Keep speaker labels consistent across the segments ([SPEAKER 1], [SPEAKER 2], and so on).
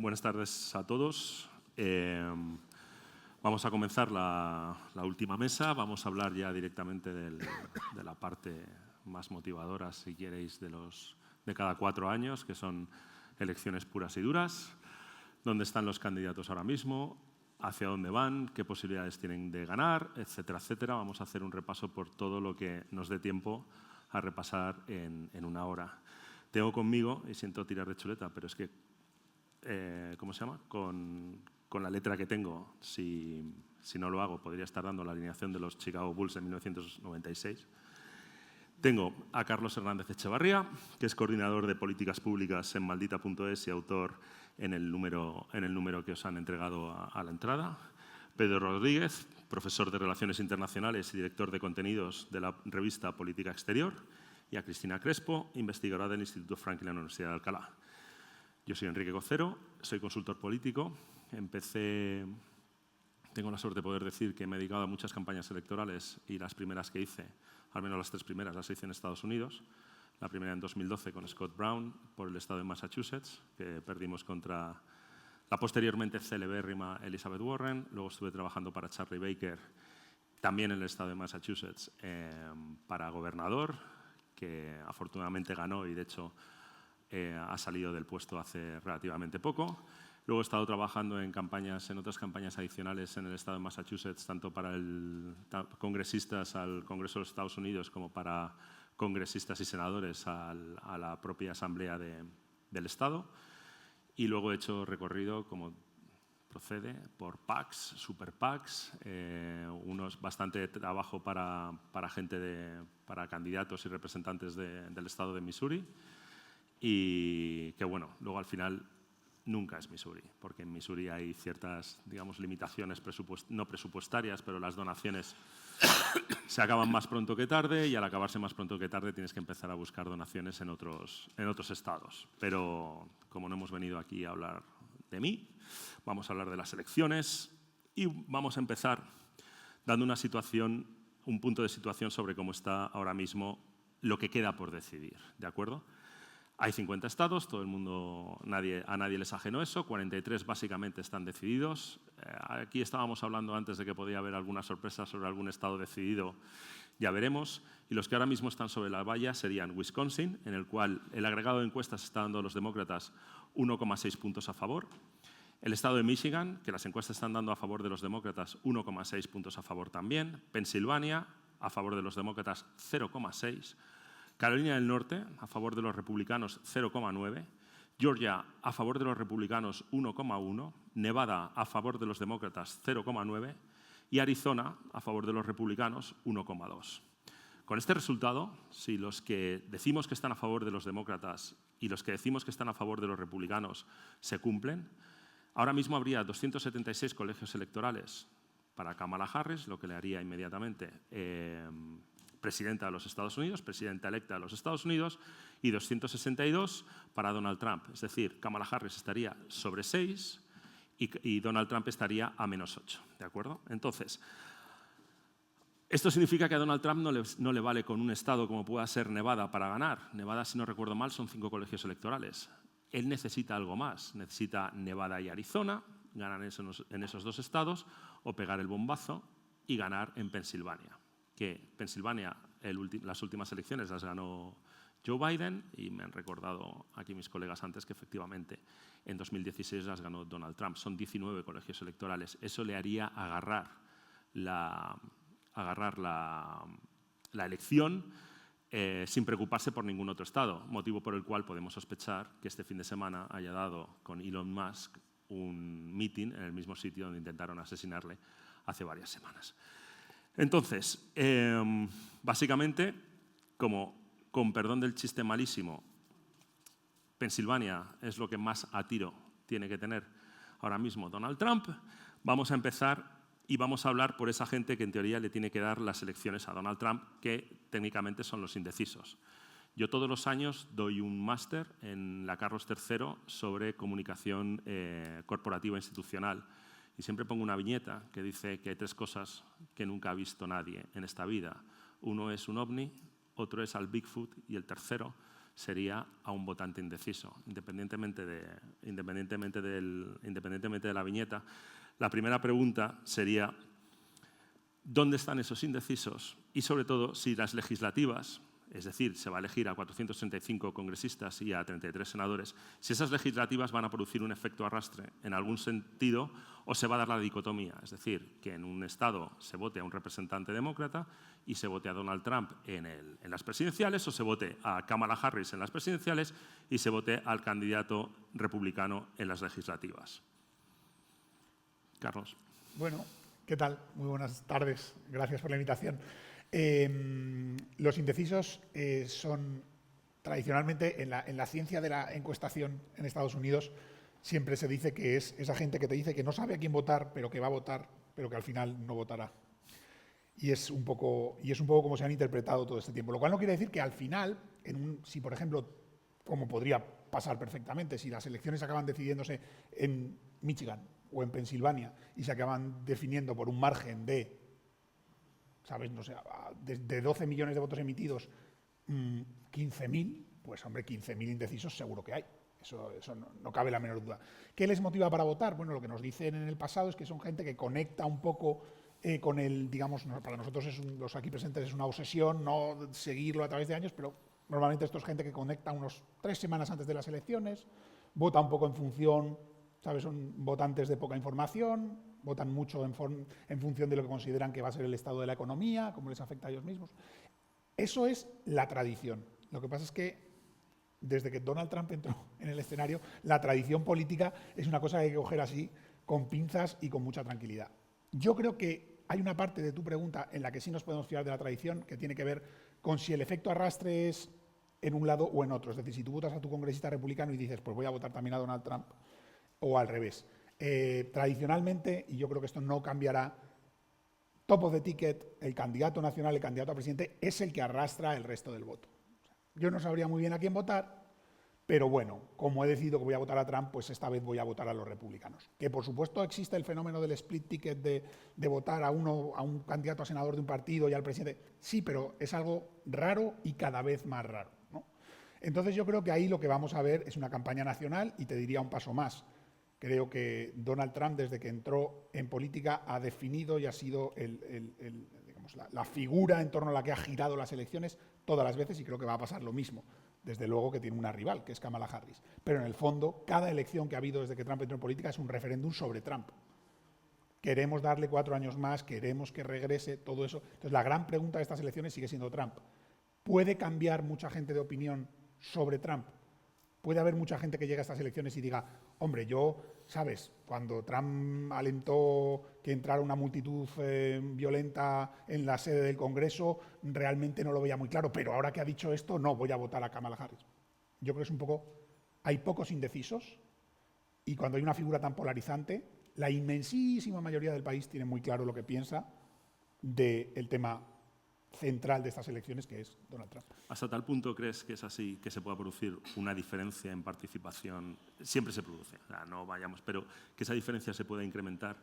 [SPEAKER 1] Buenas tardes a todos. Vamos a comenzar la última mesa. Vamos a hablar ya directamente de la parte más motivadora, si queréis, de cada 4 años, que son elecciones puras y duras. ¿Dónde están los candidatos ahora mismo? ¿Hacia dónde van? ¿Qué posibilidades tienen de ganar? Etcétera, etcétera. Vamos a hacer un repaso por todo lo que nos dé tiempo a repasar en una hora. Tengo conmigo, y siento tirar de chuleta, pero es que, ¿cómo se llama? Con la letra que tengo, si no lo hago, podría estar dando la alineación de los Chicago Bulls de 1996. Tengo a Carlos Hernández Echevarría, que es coordinador de políticas públicas en Maldita.es y autor en el número que os han entregado a la entrada. Pedro Rodríguez, profesor de Relaciones Internacionales y director de contenidos de la revista Política Exterior. Y a Cristina Crespo, investigadora del Instituto Franklin de la Universidad de Alcalá. Yo soy Enrique Cocero, soy consultor político. Tengo la suerte de poder decir que me he dedicado a muchas campañas electorales y las primeras que hice, al menos las 3 primeras, las hice en Estados Unidos. La primera en 2012 con Scott Brown por el estado de Massachusetts, que perdimos contra la posteriormente celebérrima Elizabeth Warren. Luego estuve trabajando para Charlie Baker, también en el estado de Massachusetts, para gobernador, que afortunadamente ganó y de hecho ha salido del puesto hace relativamente poco. Luego he estado trabajando en otras campañas adicionales en el estado de Massachusetts, tanto para congresistas al Congreso de los Estados Unidos como para congresistas y senadores a la propia asamblea del estado. Y luego he hecho recorrido, como procede, por PACs, super PACs, unos bastante trabajo para para candidatos y representantes del estado de Missouri. Y que bueno, luego al final nunca es Missouri, porque en Missouri hay ciertas, digamos, limitaciones no presupuestarias, pero las donaciones se acaban más pronto que tarde y al acabarse más pronto que tarde tienes que empezar a buscar donaciones en otros estados. Pero como no hemos venido aquí a hablar de mí, vamos a hablar de las elecciones y vamos a empezar dando un punto de situación sobre cómo está ahora mismo lo que queda por decidir, ¿de acuerdo? Hay 50 estados, todo el mundo, a nadie les ajeno eso, 43 básicamente están decididos. Aquí estábamos hablando antes de que podía haber alguna sorpresa sobre algún estado decidido, ya veremos. Y los que ahora mismo están sobre la valla serían Wisconsin, en el cual el agregado de encuestas está dando a los demócratas 1,6 puntos a favor. El estado de Michigan, que las encuestas están dando a favor de los demócratas 1,6 puntos a favor también. Pensilvania, a favor de los demócratas 0,6. Carolina del Norte, a favor de los republicanos, 0,9. Georgia, a favor de los republicanos, 1,1. Nevada, a favor de los demócratas, 0,9. Y Arizona, a favor de los republicanos, 1,2. Con este resultado, si los que decimos que están a favor de los demócratas y los que decimos que están a favor de los republicanos se cumplen, ahora mismo habría 276 colegios electorales para Kamala Harris, lo que le haría inmediatamente presidenta de los Estados Unidos, presidenta electa de los Estados Unidos, y 262 para Donald Trump. Es decir, Kamala Harris estaría sobre 6 y Donald Trump estaría a -8, ¿de acuerdo? Entonces, esto significa que a Donald Trump no le vale con un estado como pueda ser Nevada para ganar. Nevada, si no recuerdo mal, son 5 colegios electorales. Él necesita algo más. Necesita Nevada y Arizona, ganar en esos 2 estados, o pegar el bombazo y ganar en Pensilvania. Que Pensilvania, las últimas elecciones las ganó Joe Biden y me han recordado aquí mis colegas antes que efectivamente en 2016 las ganó Donald Trump. Son 19 colegios electorales. Eso le haría agarrar la elección sin preocuparse por ningún otro estado, motivo por el cual podemos sospechar que este fin de semana haya dado con Elon Musk un meeting en el mismo sitio donde intentaron asesinarle hace varias semanas. Entonces, básicamente, con perdón del chiste malísimo, Pensilvania es lo que más a tiro tiene que tener ahora mismo Donald Trump, vamos a empezar y vamos a hablar por esa gente que en teoría le tiene que dar las elecciones a Donald Trump, que técnicamente son los indecisos. Yo todos los años doy un máster en la Carlos III sobre comunicación corporativa institucional. Y siempre pongo una viñeta que dice que hay 3 cosas que nunca ha visto nadie en esta vida. Uno es un ovni, otro es al Bigfoot y el tercero sería a un votante indeciso, independientemente de la viñeta. La primera pregunta sería: ¿dónde están esos indecisos? Y sobre todo, si las legislativas, es decir, se va a elegir a 435 congresistas y a 33 senadores, si esas legislativas van a producir un efecto arrastre en algún sentido, o se va a dar la dicotomía, es decir, que en un estado se vote a un representante demócrata y se vote a Donald Trump en las presidenciales, o se vote a Kamala Harris en las presidenciales y se vote al candidato republicano en las legislativas. Carlos.
[SPEAKER 2] Bueno, ¿qué tal? Muy buenas tardes. Gracias por la invitación. Los indecisos son tradicionalmente en la ciencia de la encuestación en Estados Unidos siempre se dice que es esa gente que te dice que no sabe a quién votar, pero que va a votar, pero que al final no votará. Y es un poco como se han interpretado todo este tiempo. Lo cual no quiere decir que al final, si por ejemplo, como podría pasar perfectamente, si las elecciones acaban decidiéndose en Michigan o en Pensilvania y se acaban definiendo por un margen de, ¿sabes? No sé, de 12 millones de votos emitidos, 15.000, pues hombre, 15.000 indecisos seguro que hay. Eso no cabe la menor duda. ¿Qué les motiva para votar? Bueno, lo que nos dicen en el pasado es que son gente que conecta un poco con el, digamos, para nosotros los aquí presentes es una obsesión no seguirlo a través de años, pero normalmente esto es gente que conecta unos 3 semanas antes de las elecciones, vota un poco en función, ¿sabes? Son votantes de poca información, votan mucho en función de lo que consideran que va a ser el estado de la economía, cómo les afecta a ellos mismos. Eso es la tradición. Lo que pasa es que desde que Donald Trump entró en el escenario, la tradición política es una cosa que hay que coger así, con pinzas y con mucha tranquilidad. Yo creo que hay una parte de tu pregunta en la que sí nos podemos fiar de la tradición, que tiene que ver con si el efecto arrastre es en un lado o en otro. Es decir, si tú votas a tu congresista republicano y dices, pues voy a votar también a Donald Trump, o al revés. Tradicionalmente, y yo creo que esto no cambiará, top of the ticket, el candidato nacional, el candidato a presidente, es el que arrastra el resto del voto. Yo no sabría muy bien a quién votar, pero bueno, como he decidido que voy a votar a Trump, pues esta vez voy a votar a los republicanos. Que por supuesto existe el fenómeno del split ticket de votar a un candidato a senador de un partido y al presidente. Sí, pero es algo raro y cada vez más raro, ¿no? Entonces yo creo que ahí lo que vamos a ver es una campaña nacional y te diría un paso más. Creo que Donald Trump, desde que entró en política, ha definido y ha sido digamos, la figura en torno a la que ha girado las elecciones todas las veces, y creo que va a pasar lo mismo. Desde luego que tiene una rival, que es Kamala Harris. Pero en el fondo, cada elección que ha habido desde que Trump entró en política es un referéndum sobre Trump. Queremos darle 4 años más, queremos que regrese, todo eso. Entonces, la gran pregunta de estas elecciones sigue siendo Trump. ¿Puede cambiar mucha gente de opinión sobre Trump? Puede haber mucha gente que llegue a estas elecciones y diga, hombre, yo, ¿sabes? Cuando Trump alentó que entrara una multitud violenta en la sede del Congreso, realmente no lo veía muy claro, pero ahora que ha dicho esto, no, voy a votar a Kamala Harris. Yo creo que es un poco, hay pocos indecisos y cuando hay una figura tan polarizante, la inmensísima mayoría del país tiene muy claro lo que piensa del tema central de estas elecciones, que es Donald Trump.
[SPEAKER 1] ¿Hasta tal punto crees que es así, que se pueda producir una diferencia en participación? Siempre se produce, o sea, no vayamos, pero que esa diferencia se pueda incrementar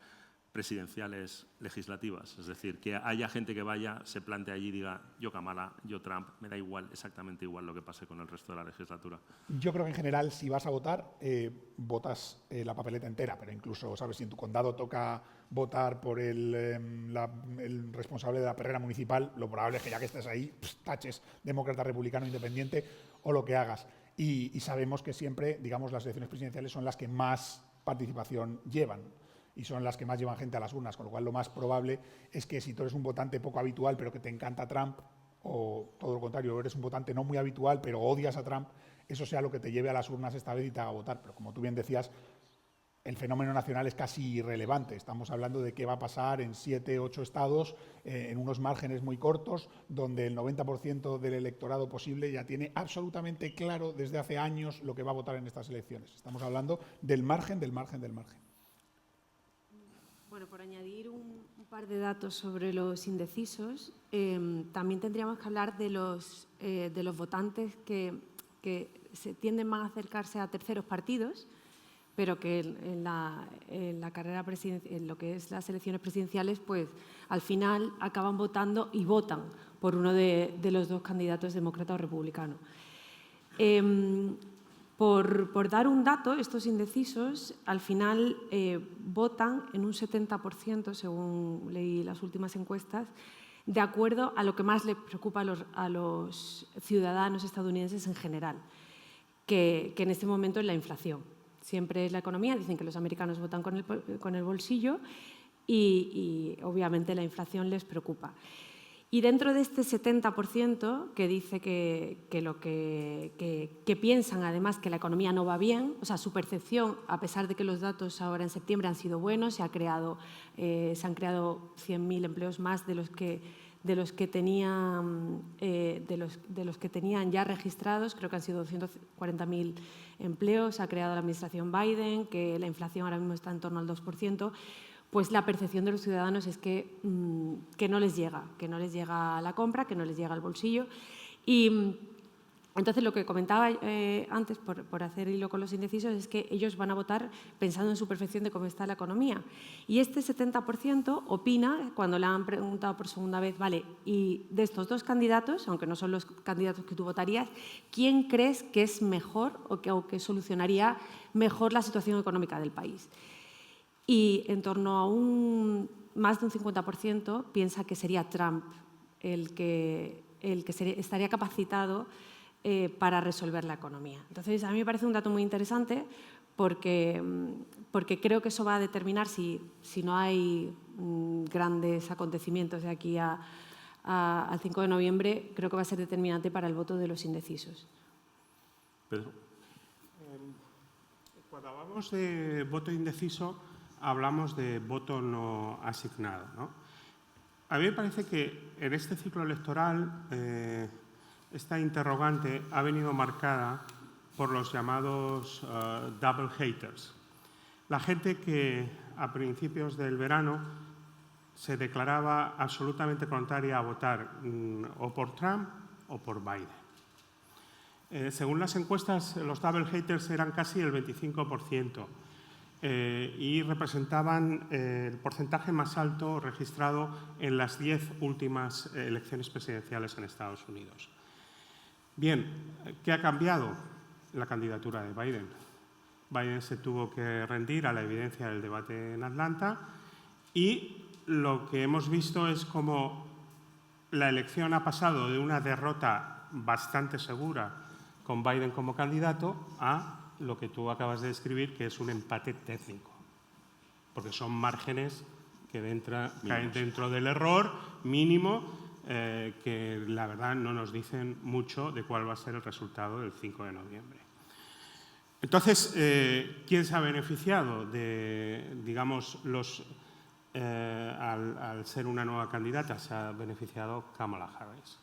[SPEAKER 1] presidenciales, legislativas. Es decir, que haya gente que vaya, se plante allí y diga, yo Kamala, yo Trump, me da igual, exactamente igual lo que pase con el resto de la legislatura.
[SPEAKER 2] Yo creo que en general, si vas a votar, votas la papeleta entera, pero incluso, ¿sabes? Si en tu condado toca votar por el responsable de la perrera municipal, lo probable es que ya que estés ahí, taches demócrata, republicano, independiente o lo que hagas. Y sabemos que siempre, digamos, las elecciones presidenciales son las que más participación llevan y son las que más llevan gente a las urnas, con lo cual lo más probable es que si tú eres un votante poco habitual pero que te encanta Trump, o todo lo contrario, eres un votante no muy habitual pero odias a Trump, eso sea lo que te lleve a las urnas esta vez y te haga votar. Pero como tú bien decías, el fenómeno nacional es casi irrelevante. Estamos hablando de qué va a pasar en 7, 8 estados, en unos márgenes muy cortos, donde el 90% del electorado posible ya tiene absolutamente claro desde hace años lo que va a votar en estas elecciones. Estamos hablando del margen, del margen, del margen.
[SPEAKER 3] Bueno, por añadir un par de datos sobre los indecisos, también tendríamos que hablar de los votantes que se tienden más a acercarse a terceros partidos, pero que en la carrera en lo que es las elecciones presidenciales, pues al final acaban votando y votan por uno de los dos candidatos, demócrata o republicano. Por dar un dato, estos indecisos al final votan en un 70%, según leí las últimas encuestas, de acuerdo a lo que más les preocupa a los ciudadanos estadounidenses en general, que en este momento es la inflación. Siempre es la economía, dicen que los americanos votan con el bolsillo y obviamente la inflación les preocupa. Y dentro de este 70% que dice que piensan además que la economía no va bien, o sea, su percepción, a pesar de que los datos ahora en septiembre han sido buenos, se han creado 100.000 empleos más de los que tenían ya registrados, creo que han sido 240.000 empleos, ha creado la administración Biden, que la inflación ahora mismo está en torno al 2%, pues la percepción de los ciudadanos es que no les llega la compra, que no les llega al bolsillo. Y entonces lo que comentaba antes, por hacer hilo con los indecisos, es que ellos van a votar pensando en su percepción de cómo está la economía. Y este 70% opina, cuando le han preguntado por segunda vez, vale, y de estos dos candidatos, aunque no son los candidatos que tú votarías, ¿quién crees que es mejor o que solucionaría mejor la situación económica del país? Y en torno a más de un 50% piensa que sería Trump el que estaría capacitado para resolver la economía. Entonces, a mí me parece un dato muy interesante porque creo que eso va a determinar, si no hay grandes acontecimientos de aquí al 5 de noviembre, creo que va a ser determinante para el voto de los indecisos.
[SPEAKER 1] Pedro.
[SPEAKER 4] Cuando hablamos de voto indeciso, hablamos de voto no asignado, ¿no? A mí me parece que en este ciclo electoral esta interrogante ha venido marcada por los llamados double haters. La gente que a principios del verano se declaraba absolutamente contraria a votar o por Trump o por Biden. Según las encuestas, los double haters eran casi el 25%. Y representaban el porcentaje más alto registrado en las 10 últimas elecciones presidenciales en Estados Unidos. Bien, ¿qué ha cambiado? La candidatura de Biden. Biden se tuvo que rendir a la evidencia del debate en Atlanta y lo que hemos visto es cómo la elección ha pasado de una derrota bastante segura con Biden como candidato a lo que tú acabas de describir, que es un empate técnico, porque son márgenes que caen dentro del error mínimo, que la verdad no nos dicen mucho de cuál va a ser el resultado del 5 de noviembre. Entonces, ¿quién se ha beneficiado de, digamos, al ser una nueva candidata? Se ha beneficiado Kamala Harris,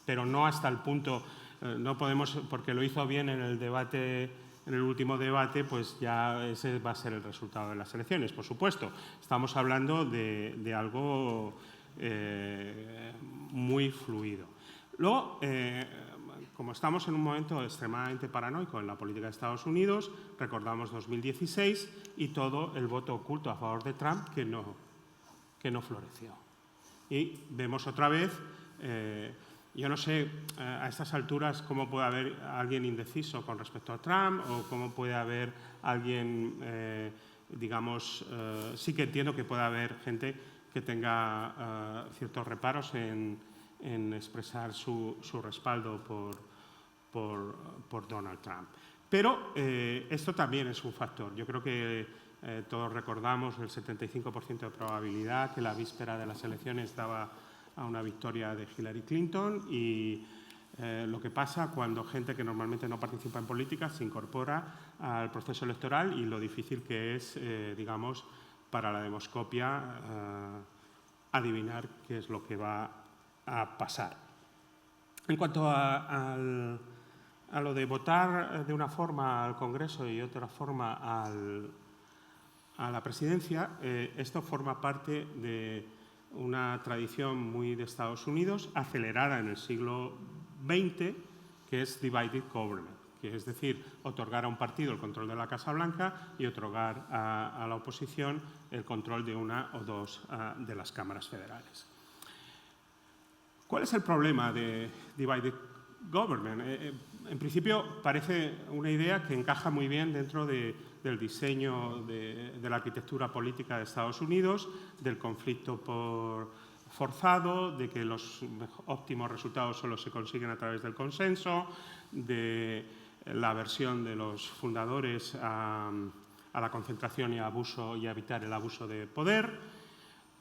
[SPEAKER 4] pero no hasta el punto, no podemos, porque lo hizo bien en el debate. En el último debate, pues ya ese va a ser el resultado de las elecciones, por supuesto. Estamos hablando de algo muy fluido. Luego, como estamos en un momento extremadamente paranoico en la política de Estados Unidos, recordamos 2016 y todo el voto oculto a favor de Trump que no floreció. Y vemos otra vez. Yo no sé a estas alturas cómo puede haber alguien indeciso con respecto a Trump o cómo puede haber alguien, digamos, sí que entiendo que puede haber gente que tenga ciertos reparos en expresar su respaldo por Donald Trump. Pero esto también es un factor. Yo creo que todos recordamos el 75% de probabilidad que la víspera de las elecciones daba a una victoria de Hillary Clinton y lo que pasa cuando gente que normalmente no participa en política se incorpora al proceso electoral y lo difícil que es, digamos, para la demoscopia adivinar qué es lo que va a pasar. En cuanto a lo de votar de una forma al Congreso y otra forma a la presidencia, esto forma parte de una tradición muy de Estados Unidos, acelerada en el siglo XX, que es divided government, que es decir, otorgar a un partido el control de la Casa Blanca y otorgar a la oposición el control de una o dos de las cámaras federales. ¿Cuál es el problema de divided government. En principio parece una idea que encaja muy bien dentro del diseño de la arquitectura política de Estados Unidos, del conflicto forzado, de que los óptimos resultados solo se consiguen a través del consenso, de la aversión de los fundadores a la concentración y abuso y a evitar el abuso de poder.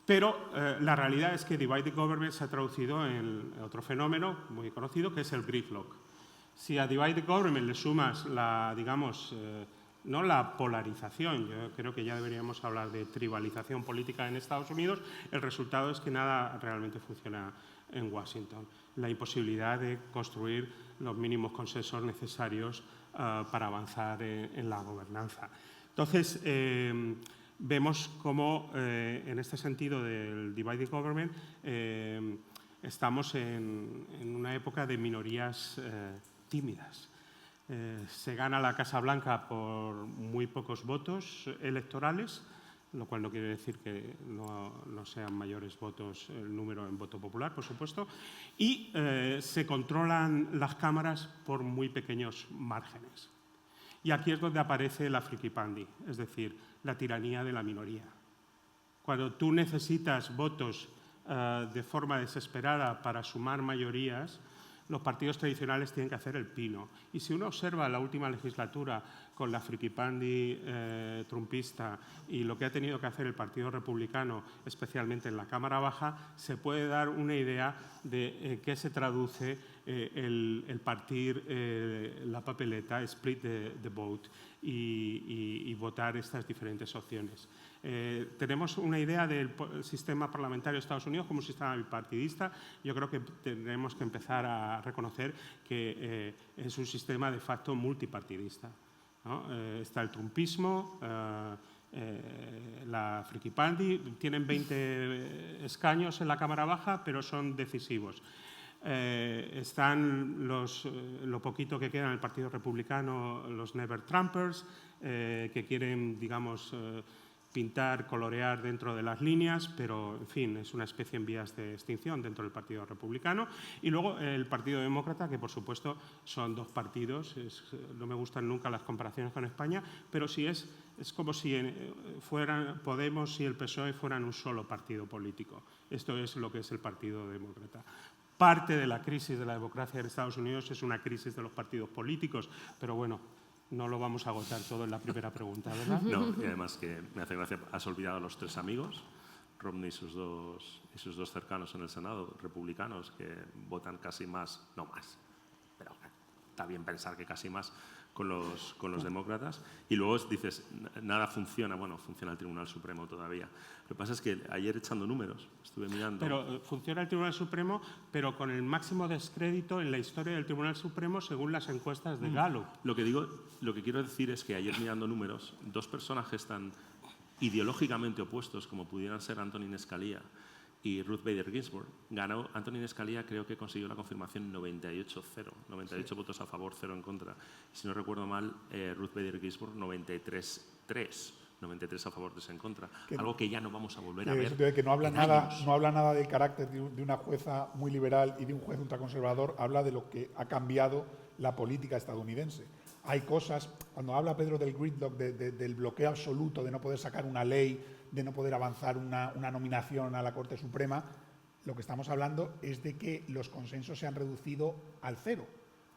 [SPEAKER 4] Pero la realidad es que Divided Government se ha traducido en otro fenómeno muy conocido, que es el gridlock. Si a Divided Government le sumas no la polarización, yo creo que ya deberíamos hablar de tribalización política en Estados Unidos, el resultado es que nada realmente funciona en Washington. La imposibilidad de construir los mínimos consensos necesarios para avanzar en la gobernanza. Entonces, vemos cómo, en este sentido del divided government, estamos en una época de minorías tímidas. Se gana la Casa Blanca por muy pocos votos electorales, lo cual no quiere decir que no sean mayores votos el número en voto popular, por supuesto, y se controlan las cámaras por muy pequeños márgenes. Y aquí es donde aparece la frikipandi, es decir, la tiranía de la minoría. Cuando tú necesitas votos de forma desesperada para sumar mayorías, los partidos tradicionales tienen que hacer el pino. Y si uno observa la última legislatura con la frikipandi trumpista y lo que ha tenido que hacer el Partido Republicano, especialmente en la Cámara Baja, se puede dar una idea de qué se traduce el partir la papeleta, split the vote, y votar estas diferentes opciones. Tenemos una idea del sistema parlamentario de Estados Unidos como un sistema bipartidista. Yo creo que tendremos que empezar a reconocer que es un sistema de facto multipartidista, ¿no? Está el trumpismo, la frikipandi, tienen 20 escaños en la Cámara Baja, pero son decisivos. Están lo poquito que queda en el Partido Republicano, los Never Trumpers, que quieren, digamos, pintar, colorear dentro de las líneas, pero, en fin, es una especie en vías de extinción dentro del Partido Republicano. Y luego el Partido Demócrata, que, por supuesto, son dos partidos. No me gustan nunca las comparaciones con España, pero sí es como si fueran Podemos y el PSOE fueran un solo partido político. Esto es lo que es el Partido Demócrata. Parte de la crisis de la democracia en Estados Unidos es una crisis de los partidos políticos, pero bueno, no lo vamos a agotar todo en la primera pregunta, ¿verdad?
[SPEAKER 1] No, y además que me hace gracia, has olvidado a los tres amigos, Romney y sus dos cercanos en el Senado, republicanos, que votan casi más, no más, pero está bien pensar que casi más con los demócratas. Y luego dices, nada funciona, bueno, funciona el Tribunal Supremo todavía. Lo que pasa es que ayer echando números, estuve mirando...
[SPEAKER 4] Pero funciona el Tribunal Supremo, pero con el máximo descrédito en la historia del Tribunal Supremo según las encuestas de Gallup.
[SPEAKER 1] Lo que quiero decir es que ayer mirando números, dos personajes tan ideológicamente opuestos como pudieran ser Antonin Scalia y Ruth Bader Ginsburg, ganó Antonin Scalia, creo que consiguió la confirmación 98-0, 98 sí. Votos a favor, 0 en contra. Si no recuerdo mal, Ruth Bader Ginsburg 93-3. 93 a favor, 3 en contra. Algo que ya no vamos a volver a ver.
[SPEAKER 2] Que no habla nada del carácter de una jueza muy liberal y de un juez ultraconservador, habla de lo que ha cambiado la política estadounidense. Hay cosas, cuando habla Pedro del gridlock, del bloqueo absoluto, de no poder sacar una ley, de no poder avanzar una nominación a la Corte Suprema, lo que estamos hablando es de que los consensos se han reducido al cero.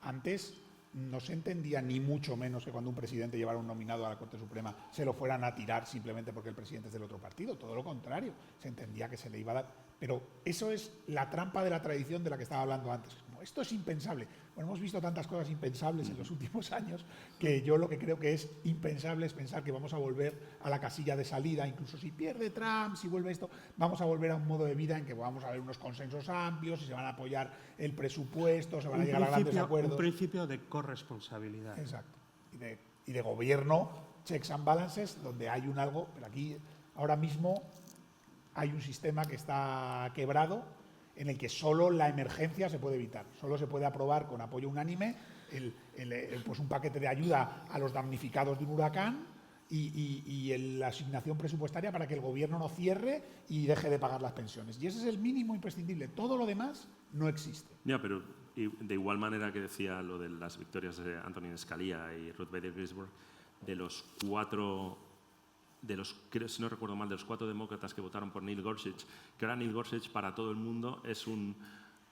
[SPEAKER 2] Antes no se entendía ni mucho menos que cuando un presidente llevara un nominado a la Corte Suprema se lo fueran a tirar simplemente porque el presidente es del otro partido. Todo lo contrario, se entendía que se le iba a dar. Pero eso es la trampa de la tradición de la que estaba hablando antes. Como esto es impensable. Bueno, hemos visto tantas cosas impensables en los últimos años que yo lo que creo que es impensable es pensar que vamos a volver a la casilla de salida, incluso si pierde Trump, si vuelve esto, vamos a volver a un modo de vida en que vamos a ver unos consensos amplios, y se van a apoyar el presupuesto, se van a llegar a grandes acuerdos.
[SPEAKER 4] Un principio de corresponsabilidad.
[SPEAKER 2] Exacto. Y de gobierno, checks and balances, donde hay un algo, pero aquí ahora mismo hay un sistema que está quebrado, en el que solo la emergencia se puede evitar. Solo se puede aprobar con apoyo unánime pues un paquete de ayuda a los damnificados de un huracán y la asignación presupuestaria para que el gobierno no cierre y deje de pagar las pensiones. Y ese es el mínimo imprescindible. Todo lo demás no existe.
[SPEAKER 1] Ya, pero de igual manera que decía lo de las victorias de Antonin Scalia y Ruth Bader Ginsburg, si no recuerdo mal, de los 4 demócratas que votaron por Neil Gorsuch, que ahora Neil Gorsuch para todo el mundo es un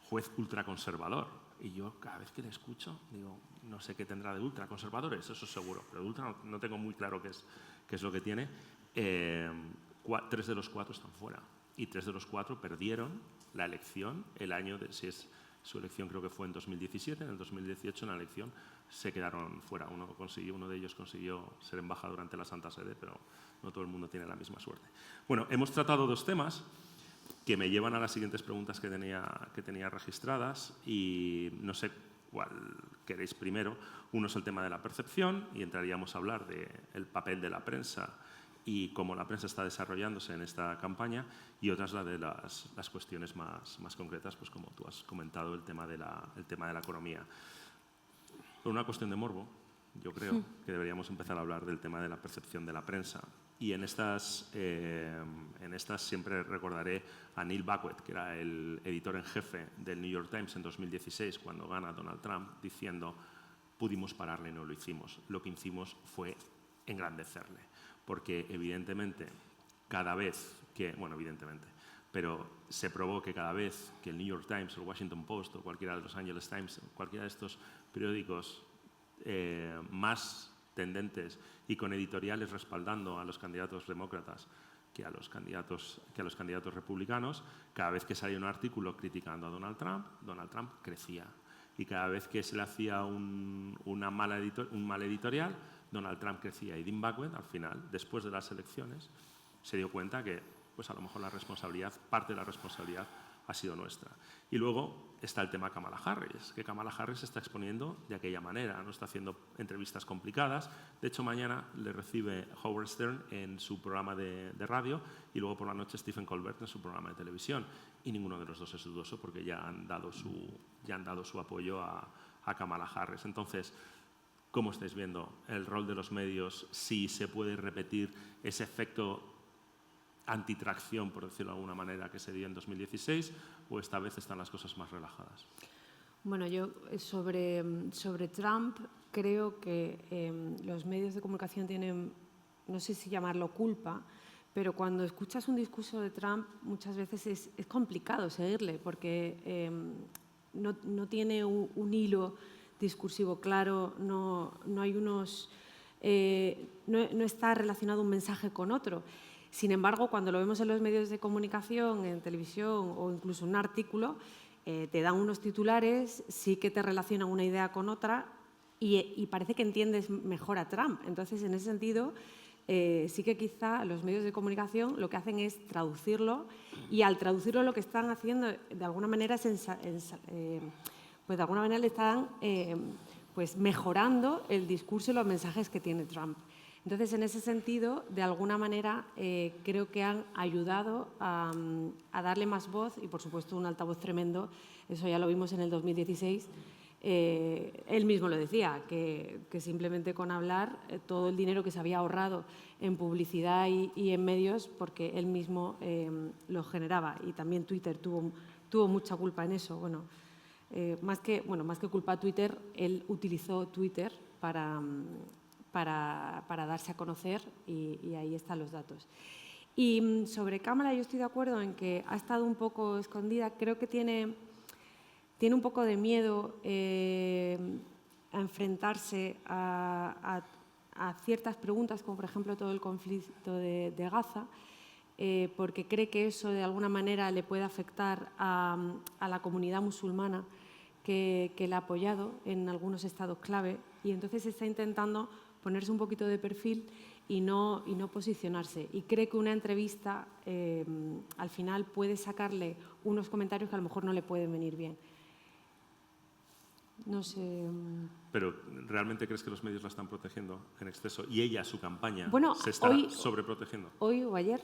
[SPEAKER 1] juez ultraconservador. Y yo cada vez que le escucho digo, no sé qué tendrá de ultraconservadores, eso seguro, pero de ultra no tengo muy claro qué es lo que tiene. 3 de los 4 están fuera y 3 de los 4 perdieron la elección el año su elección creo que fue en 2017, en el 2018 en la elección se quedaron fuera. Uno de ellos consiguió ser embajador ante la Santa Sede, pero no todo el mundo tiene la misma suerte. Bueno, hemos tratado 2 temas que me llevan a las siguientes preguntas que tenía registradas y no sé cuál queréis primero. Uno es el tema de la percepción y entraríamos a hablar del papel de la prensa y cómo la prensa está desarrollándose en esta campaña, y otra es la de las cuestiones más concretas, pues como tú has comentado, el tema de la economía. Por una cuestión de morbo, yo creo que deberíamos empezar a hablar del tema de la percepción de la prensa. Y en estas siempre recordaré a Neil Backwell, que era el editor en jefe del New York Times en 2016, cuando gana Donald Trump, diciendo: pudimos pararle y no lo hicimos. Lo que hicimos fue engrandecerle. Porque evidentemente, pero se probó que cada vez que el New York Times, el Washington Post o cualquiera de los Angeles Times, cualquiera de estos periódicos más tendentes y con editoriales respaldando a los candidatos demócratas que a los candidatos republicanos, cada vez que salía un artículo criticando a Donald Trump crecía. Y cada vez que se le hacía un mal editorial, Donald Trump crecía. Y Dean Backwell, al final, después de las elecciones, se dio cuenta que pues a lo mejor parte de la responsabilidad ha sido nuestra. Y luego está el tema Kamala Harris, que Kamala Harris se está exponiendo de aquella manera, no está haciendo entrevistas complicadas. De hecho, mañana le recibe Howard Stern en su programa de radio y luego por la noche Stephen Colbert en su programa de televisión. Y ninguno de los dos es dudoso porque ya han dado su apoyo a Kamala Harris. Entonces, ¿cómo estáis viendo el rol de los medios? Si se puede repetir ese efecto antitracción, por decirlo de alguna manera, que se dio en 2016, o esta vez están las cosas más relajadas.
[SPEAKER 3] Bueno, yo sobre Trump creo que los medios de comunicación tienen, no sé si llamarlo culpa, pero cuando escuchas un discurso de Trump muchas veces es complicado seguirle porque no tiene un hilo discursivo claro, no está relacionado un mensaje con otro. Sin embargo, cuando lo vemos en los medios de comunicación, en televisión o incluso en un artículo, te dan unos titulares, sí que te relacionan una idea con otra y parece que entiendes mejor a Trump. Entonces, en ese sentido, sí que quizá los medios de comunicación lo que hacen es traducirlo y al traducirlo lo que están haciendo de alguna manera le están mejorando el discurso y los mensajes que tiene Trump. Entonces, en ese sentido, de alguna manera, creo que han ayudado a darle más voz y, por supuesto, un altavoz tremendo. Eso ya lo vimos en el 2016. Él mismo lo decía, que simplemente con hablar todo el dinero que se había ahorrado en publicidad y en medios, porque él mismo lo generaba. Y también Twitter tuvo mucha culpa en eso. Bueno, más que culpa a Twitter, él utilizó Twitter para darse a conocer y ahí están los datos. Y sobre Kamala yo estoy de acuerdo en que ha estado un poco escondida. Creo que tiene un poco de miedo a enfrentarse a ciertas preguntas, como por ejemplo todo el conflicto de Gaza, porque cree que eso de alguna manera le puede afectar a la comunidad musulmana que la ha apoyado en algunos estados clave, y entonces está intentando ponerse un poquito de perfil y no posicionarse. Y cree que una entrevista al final puede sacarle unos comentarios que a lo mejor no le pueden venir bien. No sé.
[SPEAKER 1] ¿Pero realmente crees que los medios la están protegiendo en exceso y ella, su campaña, se está sobreprotegiendo?
[SPEAKER 3] Hoy o ayer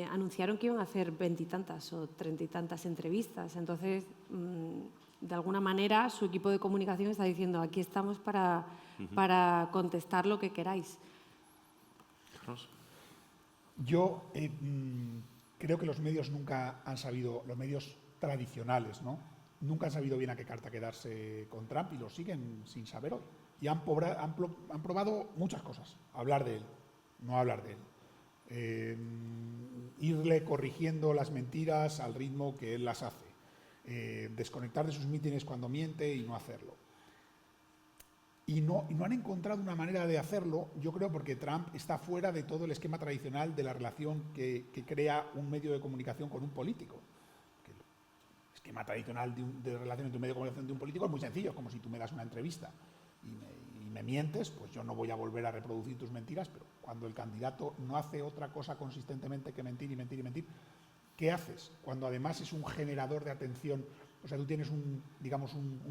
[SPEAKER 3] anunciaron que iban a hacer 20 y tantas o 30 y tantas entrevistas. Entonces, de alguna manera, su equipo de comunicación está diciendo: aquí estamos para contestar lo que queráis.
[SPEAKER 1] Ross.
[SPEAKER 2] Yo creo que los medios nunca han sabido, los medios tradicionales, ¿no? Nunca han sabido bien a qué carta quedarse con Trump y lo siguen sin saber hoy. Y han probado muchas cosas. Hablar de él, no hablar de él. Irle corrigiendo las mentiras al ritmo que él las hace. Desconectar de sus mítines cuando miente y no hacerlo. Y no han encontrado una manera de hacerlo, yo creo, porque Trump está fuera de todo el esquema tradicional de la relación que crea un medio de comunicación con un político. El esquema tradicional de relación entre un medio de comunicación de un político es muy sencillo, es como si tú me das una entrevista y me mientes, pues yo no voy a volver a reproducir tus mentiras, pero cuando el candidato no hace otra cosa consistentemente que mentir y mentir y mentir, ¿qué haces? Cuando además es un generador de atención, o sea, tú tienes un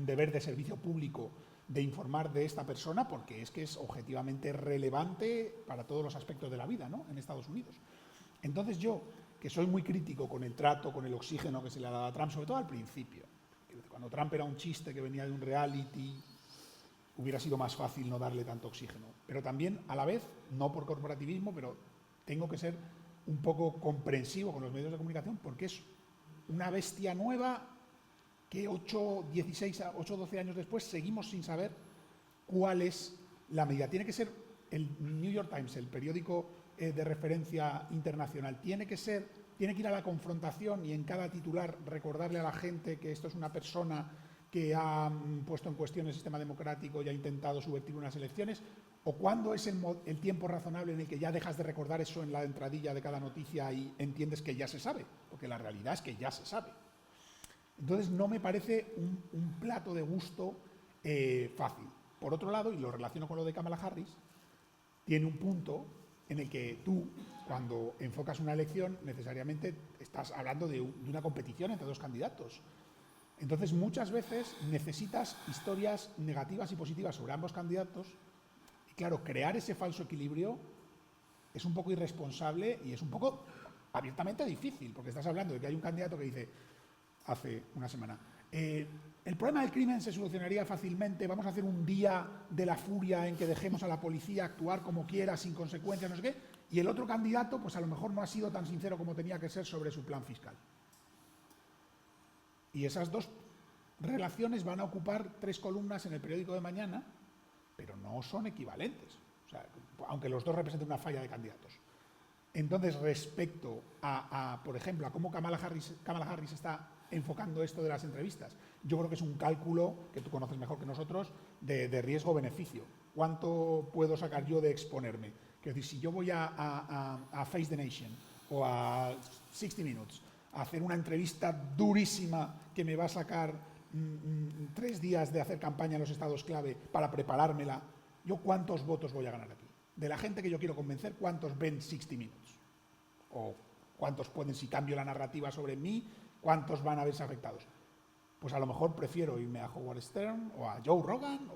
[SPEAKER 2] deber de servicio público de informar de esta persona porque es que es objetivamente relevante para todos los aspectos de la vida, ¿no?, en Estados Unidos. Entonces yo, que soy muy crítico con el trato, con el oxígeno que se le ha dado a Trump, sobre todo al principio, cuando Trump era un chiste que venía de un reality, hubiera sido más fácil no darle tanto oxígeno. Pero también, a la vez, no por corporativismo, pero tengo que ser un poco comprensivo con los medios de comunicación porque es una bestia nueva que 8, 12 años después seguimos sin saber cuál es la medida. Tiene que ser el New York Times, el periódico de referencia internacional, tiene que ir a la confrontación y en cada titular recordarle a la gente que esto es una persona que ha puesto en cuestión el sistema democrático y ha intentado subvertir unas elecciones, o cuándo es el tiempo razonable en el que ya dejas de recordar eso en la entradilla de cada noticia y entiendes que ya se sabe, porque la realidad es que ya se sabe. Entonces no me parece un plato de gusto fácil. Por otro lado, y lo relaciono con lo de Kamala Harris, tiene un punto en el que tú, cuando enfocas una elección, necesariamente estás hablando de una competición entre dos candidatos. Entonces muchas veces necesitas historias negativas y positivas sobre ambos candidatos y claro, crear ese falso equilibrio es un poco irresponsable y es un poco abiertamente difícil, porque estás hablando de que hay un candidato que dice hace una semana, el problema del crimen se solucionaría fácilmente, vamos a hacer un día de la furia en que dejemos a la policía actuar como quiera, sin consecuencias, no sé qué, y el otro candidato pues a lo mejor no ha sido tan sincero como tenía que ser sobre su plan fiscal. Y esas dos relaciones van a ocupar 3 columnas en el periódico de mañana, pero no son equivalentes, o sea, aunque los dos representen una falla de candidatos. Entonces, respecto por ejemplo, a cómo Kamala Harris está enfocando esto de las entrevistas, yo creo que es un cálculo que tú conoces mejor que nosotros de riesgo-beneficio. ¿Cuánto puedo sacar yo de exponerme? Es decir, si yo voy a Face the Nation o a 60 Minutes a hacer una entrevista durísima que me va a sacar 3 días de hacer campaña en los estados clave para preparármela, ¿yo cuántos votos voy a ganar aquí? De la gente que yo quiero convencer, ¿cuántos ven 60 Minutes? ¿O cuántos pueden, si cambio la narrativa sobre mí, cuántos van a verse afectados? Pues a lo mejor prefiero irme a Howard Stern o a Joe Rogan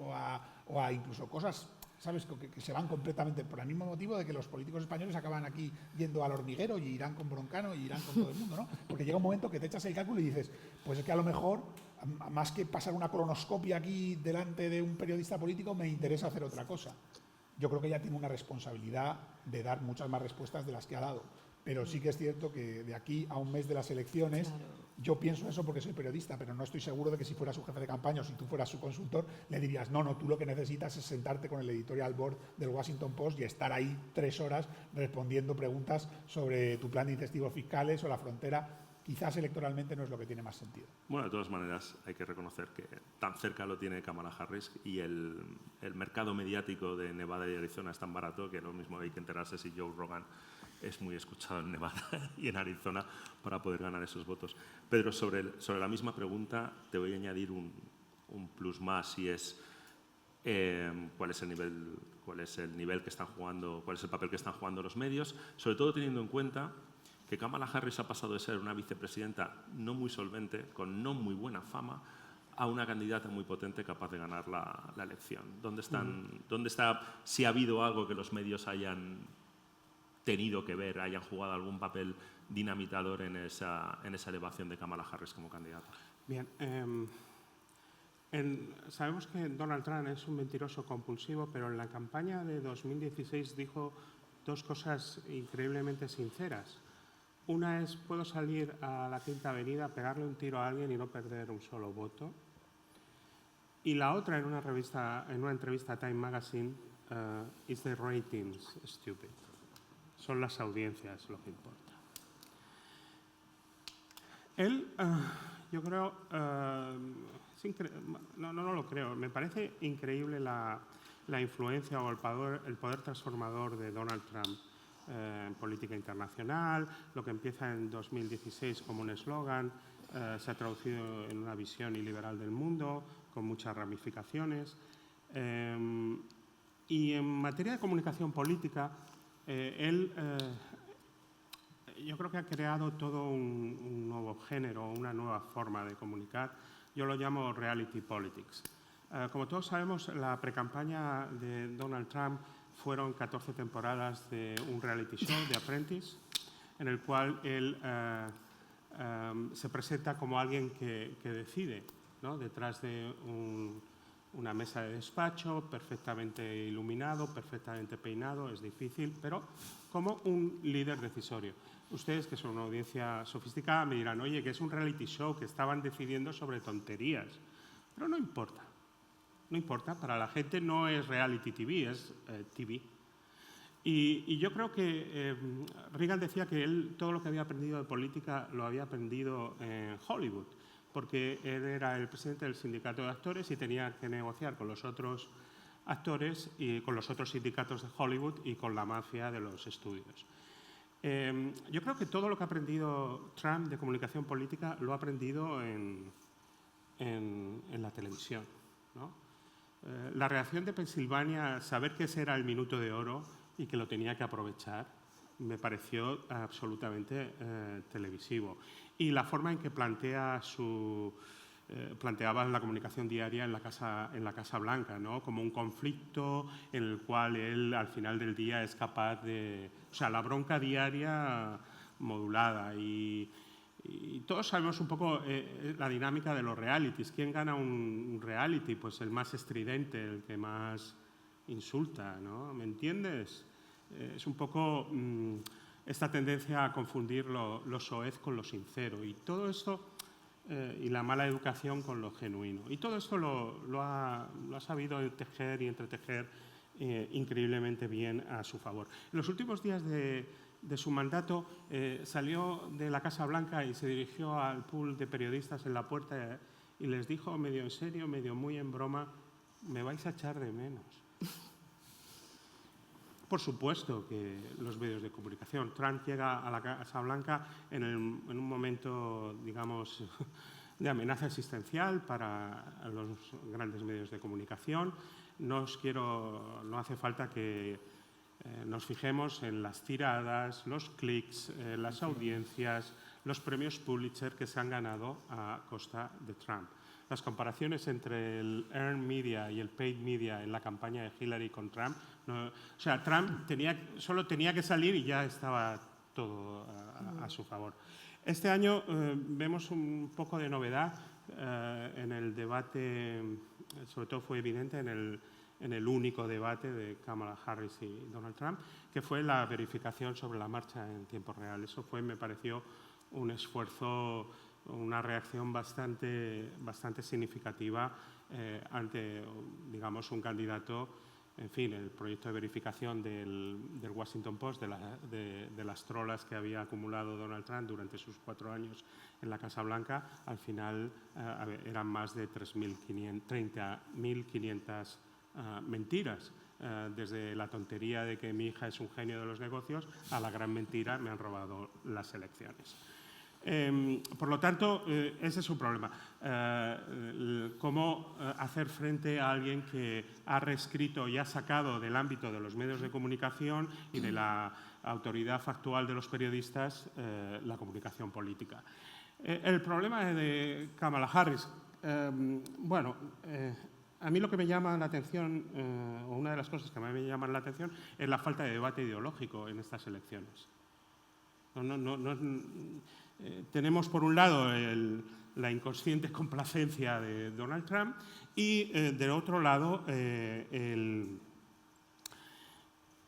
[SPEAKER 2] o a incluso cosas, ¿sabes?, que se van completamente por el mismo motivo de que los políticos españoles acaban aquí yendo al hormiguero y irán con Broncano y irán con todo el mundo, ¿no? Porque llega un momento que te echas el cálculo y dices, pues es que a lo mejor, más que pasar una colonoscopia aquí delante de un periodista político, me interesa hacer otra cosa. Yo creo que ella tiene una responsabilidad de dar muchas más respuestas de las que ha dado. Pero sí que es cierto que de aquí a un mes de las elecciones, claro, yo pienso eso porque soy periodista, pero no estoy seguro de que si fuera su jefe de campaña o si tú fueras su consultor, le dirías, no, tú lo que necesitas es sentarte con el editorial board del Washington Post y estar ahí 3 horas respondiendo preguntas sobre tu plan de incentivos fiscales o la frontera. Quizás electoralmente no es lo que tiene más sentido.
[SPEAKER 1] Bueno, de todas maneras, hay que reconocer que tan cerca lo tiene Kamala Harris y el mercado mediático de Nevada y Arizona es tan barato que lo mismo hay que enterarse si Joe Rogan es muy escuchado en Nevada y en Arizona para poder ganar esos votos. Pedro, sobre la misma pregunta te voy a añadir un plus más y es cuál es el nivel que están jugando, cuál es el papel que están jugando los medios, sobre todo teniendo en cuenta que Kamala Harris ha pasado de ser una vicepresidenta no muy solvente, con no muy buena fama, a una candidata muy potente capaz de ganar la elección. ¿Dónde está, si ha habido algo que los medios hayan tenido que ver, hayan jugado algún papel dinamitador en esa elevación de Kamala Harris como candidata?
[SPEAKER 4] Bien, sabemos que Donald Trump es un mentiroso compulsivo, pero en la campaña de 2016 dijo dos cosas increíblemente sinceras. Una es, puedo salir a la Quinta Avenida, pegarle un tiro a alguien y no perder un solo voto. Y la otra, en una entrevista a Time Magazine, is the ratings stupid. Son las audiencias lo que importa. Él, yo creo, no lo creo, me parece increíble la influencia o el poder transformador de Donald Trump en política internacional. Lo que empieza en 2016 como un eslogan se ha traducido en una visión iliberal del mundo con muchas ramificaciones. Y en materia de comunicación política, él yo creo que ha creado todo un nuevo género, una nueva forma de comunicar. Yo lo llamo reality politics. Como todos sabemos, la precampaña de Donald Trump fueron 14 temporadas de un reality show, The Apprentice, en el cual él se presenta como alguien que decide, ¿no? Detrás de una mesa de despacho, perfectamente iluminado, perfectamente peinado, es difícil, pero como un líder decisorio. Ustedes, que son una audiencia sofisticada, me dirán, oye, que es un reality show, que estaban decidiendo sobre tonterías. Pero no importa. No importa, para la gente no es reality TV, es TV. Y yo creo que Reagan decía que él todo lo que había aprendido de política lo había aprendido en Hollywood, porque él era el presidente del sindicato de actores y tenía que negociar con los otros actores y con los otros sindicatos de Hollywood y con la mafia de los estudios. Yo creo que todo lo que ha aprendido Trump de comunicación política lo ha aprendido en la televisión, ¿no? La reacción de Pensilvania, saber que ese era el minuto de oro y que lo tenía que aprovechar, me pareció absolutamente televisivo. Y la forma en que planteaba la comunicación diaria en la Casa Blanca, ¿no? Como un conflicto en el cual él al final del día es capaz de... O sea, la bronca diaria modulada y todos sabemos un poco la dinámica de los realities. ¿Quién gana un reality? Pues el más estridente, el que más insulta, ¿no? ¿Me entiendes? Es un poco esta tendencia a confundir lo soez con lo sincero. Y todo esto, y la mala educación con lo genuino. Y todo esto lo ha sabido tejer y entretejer increíblemente bien a su favor. En los últimos días de su mandato salió de la Casa Blanca y se dirigió al pool de periodistas en la puerta y les dijo medio en serio, medio muy en broma, me vais a echar de menos. Por supuesto que los medios de comunicación. Trump llega a la Casa Blanca en un momento, digamos, de amenaza existencial para los grandes medios de comunicación. No hace falta que nos fijemos en las tiradas, los clics, las audiencias, los premios Pulitzer que se han ganado a costa de Trump. Las comparaciones entre el earned media y el paid media en la campaña de Hillary con Trump, o sea, Trump solo tenía que salir y ya estaba todo a su favor. Este año vemos un poco de novedad en el debate, sobre todo fue evidente en el único debate de Kamala Harris y Donald Trump, que fue la verificación sobre la marcha en tiempo real. Eso me pareció un esfuerzo, una reacción bastante significativa ante, digamos, un candidato. En fin, el proyecto de verificación del Washington Post, de las trolas que había acumulado Donald Trump durante sus 4 años en la Casa Blanca, al final eran más de 30.500 mentiras, desde la tontería de que mi hija es un genio de los negocios a la gran mentira, me han robado las elecciones. Por lo tanto, ese es su problema. Cómo hacer frente a alguien que ha reescrito y ha sacado del ámbito de los medios de comunicación y de la autoridad factual de los periodistas la comunicación política. El problema de Kamala Harris, bueno, a mí lo que me llama la atención, o una de las cosas que más me llaman la atención, es la falta de debate ideológico en estas elecciones. Tenemos, por un lado, la inconsciente complacencia de Donald Trump y, de otro lado,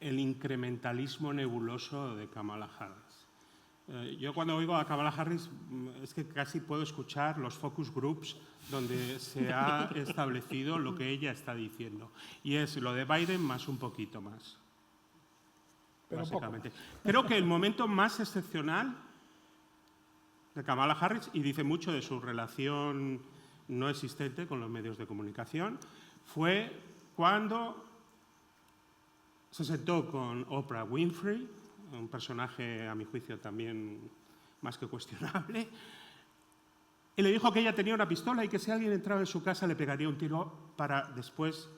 [SPEAKER 4] el incrementalismo nebuloso de Kamala Harris. Yo cuando oigo a Kamala Harris es que casi puedo escuchar los focus groups donde se ha establecido lo que ella está diciendo. Y es lo de Biden más un poquito más.
[SPEAKER 2] Pero
[SPEAKER 4] básicamente. Creo que el momento más excepcional de Kamala Harris, y dice mucho de su relación no existente con los medios de comunicación, fue cuando se sentó con Oprah Winfrey, un personaje, a mi juicio, también más que cuestionable, y le dijo que ella tenía una pistola y que si alguien entraba en su casa le pegaría un tiro para después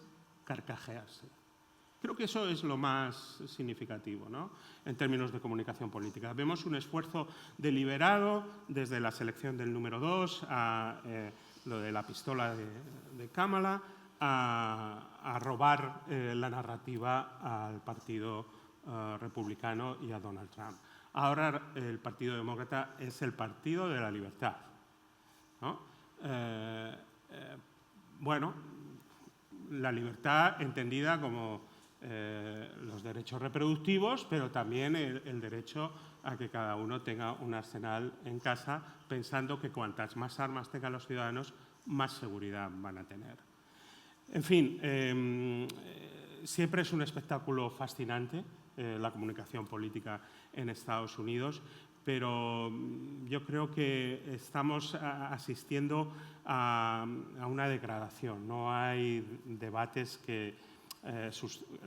[SPEAKER 4] carcajearse. Creo que eso es lo más significativo, ¿no?, en términos de comunicación política. Vemos un esfuerzo deliberado desde la selección del número 2 a lo de la pistola de Kamala, a robar la narrativa al Partido Republicano y a Donald Trump. Ahora el Partido Demócrata es el Partido de la Libertad, ¿no? Bueno, la libertad entendida como los derechos reproductivos, pero también el derecho a que cada uno tenga un arsenal en casa, pensando que cuantas más armas tengan los ciudadanos, más seguridad van a tener. En fin, siempre es un espectáculo fascinante la comunicación política en Estados Unidos, pero yo creo que estamos asistiendo a una degradación. No hay debates que...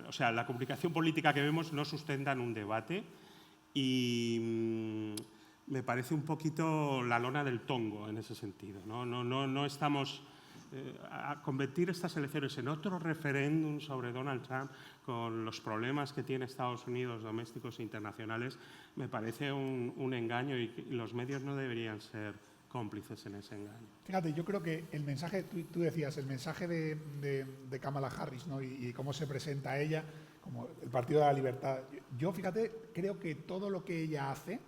[SPEAKER 4] o sea, la comunicación política que vemos no sustentan un debate y me parece un poquito la lona del tongo en ese sentido. No estamos... a convertir estas elecciones en otro referéndum sobre Donald Trump con los problemas que tiene Estados Unidos, domésticos e internacionales, me parece un engaño y los medios no deberían ser cómplices en ese engaño.
[SPEAKER 2] Fíjate, yo creo que el mensaje, tú decías, el mensaje de Kamala Harris, ¿no?, y cómo se presenta a ella como el Partido de la Libertad. Yo, fíjate, creo que todo lo que ella hace,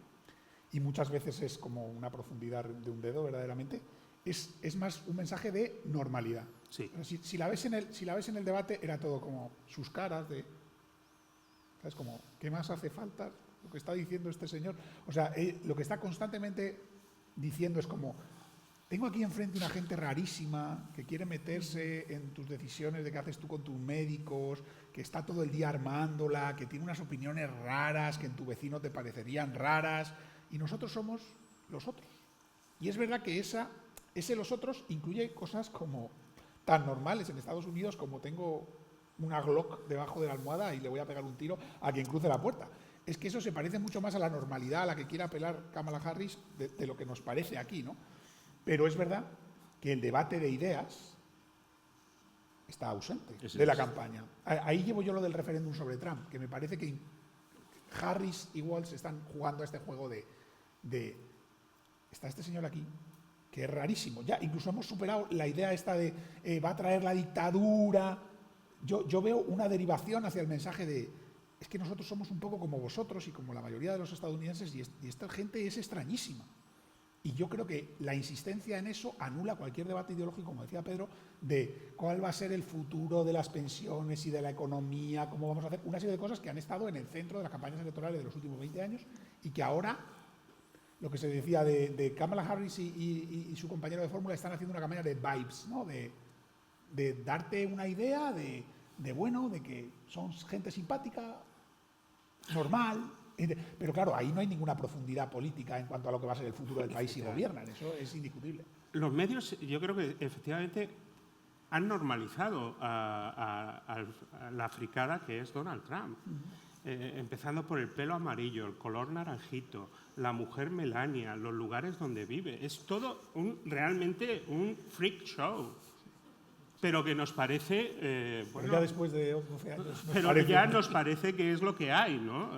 [SPEAKER 2] y muchas veces es como una profundidad de un dedo verdaderamente, es más un mensaje de normalidad.
[SPEAKER 4] Sí.
[SPEAKER 2] Si la ves en el debate, era todo como sus caras de... ¿Sabes? Como, ¿qué más hace falta lo que está diciendo este señor? O sea, lo que está constantemente diciendo es como, tengo aquí enfrente una gente rarísima que quiere meterse en tus decisiones de qué haces tú con tus médicos, que está todo el día armándola, que tiene unas opiniones raras que en tu vecino te parecerían raras, y nosotros somos los otros. Y es verdad que ese los otros incluye cosas como tan normales en Estados Unidos como tengo una Glock debajo de la almohada y le voy a pegar un tiro a quien cruce la puerta. Es que eso se parece mucho más a la normalidad a la que quiere apelar Kamala Harris de lo que nos parece aquí, ¿no? Pero es verdad que el debate de ideas está ausente de la campaña. Ahí llevo yo lo del referéndum sobre Trump, que me parece que Harris y Walz están jugando a este juego de está este señor aquí, que es rarísimo. Ya incluso hemos superado la idea esta de va a traer la dictadura. Yo veo una derivación hacia el mensaje de es que nosotros somos un poco como vosotros y como la mayoría de los estadounidenses y esta gente es extrañísima. Y yo creo que la insistencia en eso anula cualquier debate ideológico, como decía Pedro, de cuál va a ser el futuro de las pensiones y de la economía, cómo vamos a hacer una serie de cosas que han estado en el centro de las campañas electorales de los últimos 20 años y que ahora, lo que se decía de Kamala Harris y su compañero de fórmula, están haciendo una campaña de vibes, ¿no? De darte una idea de que son gente simpática, normal. Pero claro, ahí no hay ninguna profundidad política en cuanto a lo que va a ser el futuro del país si gobiernan. Eso es indiscutible.
[SPEAKER 4] Los medios, yo creo que efectivamente han normalizado a la fricada que es Donald Trump. Empezando por el pelo amarillo, el color naranjito, la mujer Melania, los lugares donde vive. Es todo realmente un freak show. Pero que nos parece...
[SPEAKER 2] bueno, ya después de 12 años...
[SPEAKER 4] Pero ya nos parece que es lo que hay, ¿no?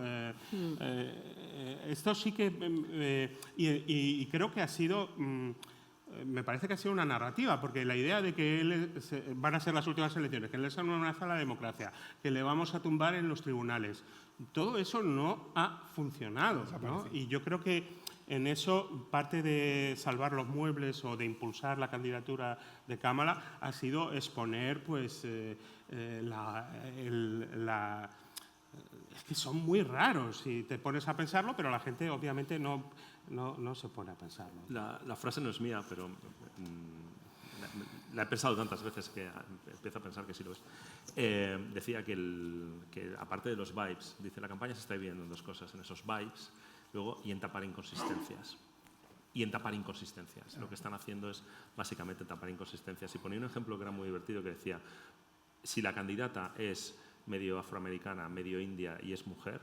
[SPEAKER 4] Esto sí que... y creo que ha sido... me parece que ha sido una narrativa, porque la idea de que van a ser las últimas elecciones, que él es una amenaza a la democracia, que le vamos a tumbar en los tribunales, todo eso no ha funcionado, ¿no? Y yo creo que en eso parte de salvar los muebles o de impulsar la candidatura de Kamala ha sido exponer pues, es que son muy raros si te pones a pensarlo, pero la gente obviamente no se pone a pensarlo.
[SPEAKER 1] La frase no es mía, pero la he pensado tantas veces que empiezo a pensar que sí lo es. Decía que aparte de los vibes, dice, la campaña se está dividiendo en dos cosas, en esos vibes luego y en tapar inconsistencias. Lo que están haciendo es básicamente tapar inconsistencias. Y ponía un ejemplo que era muy divertido que decía, si la candidata es medio afroamericana, medio india y es mujer,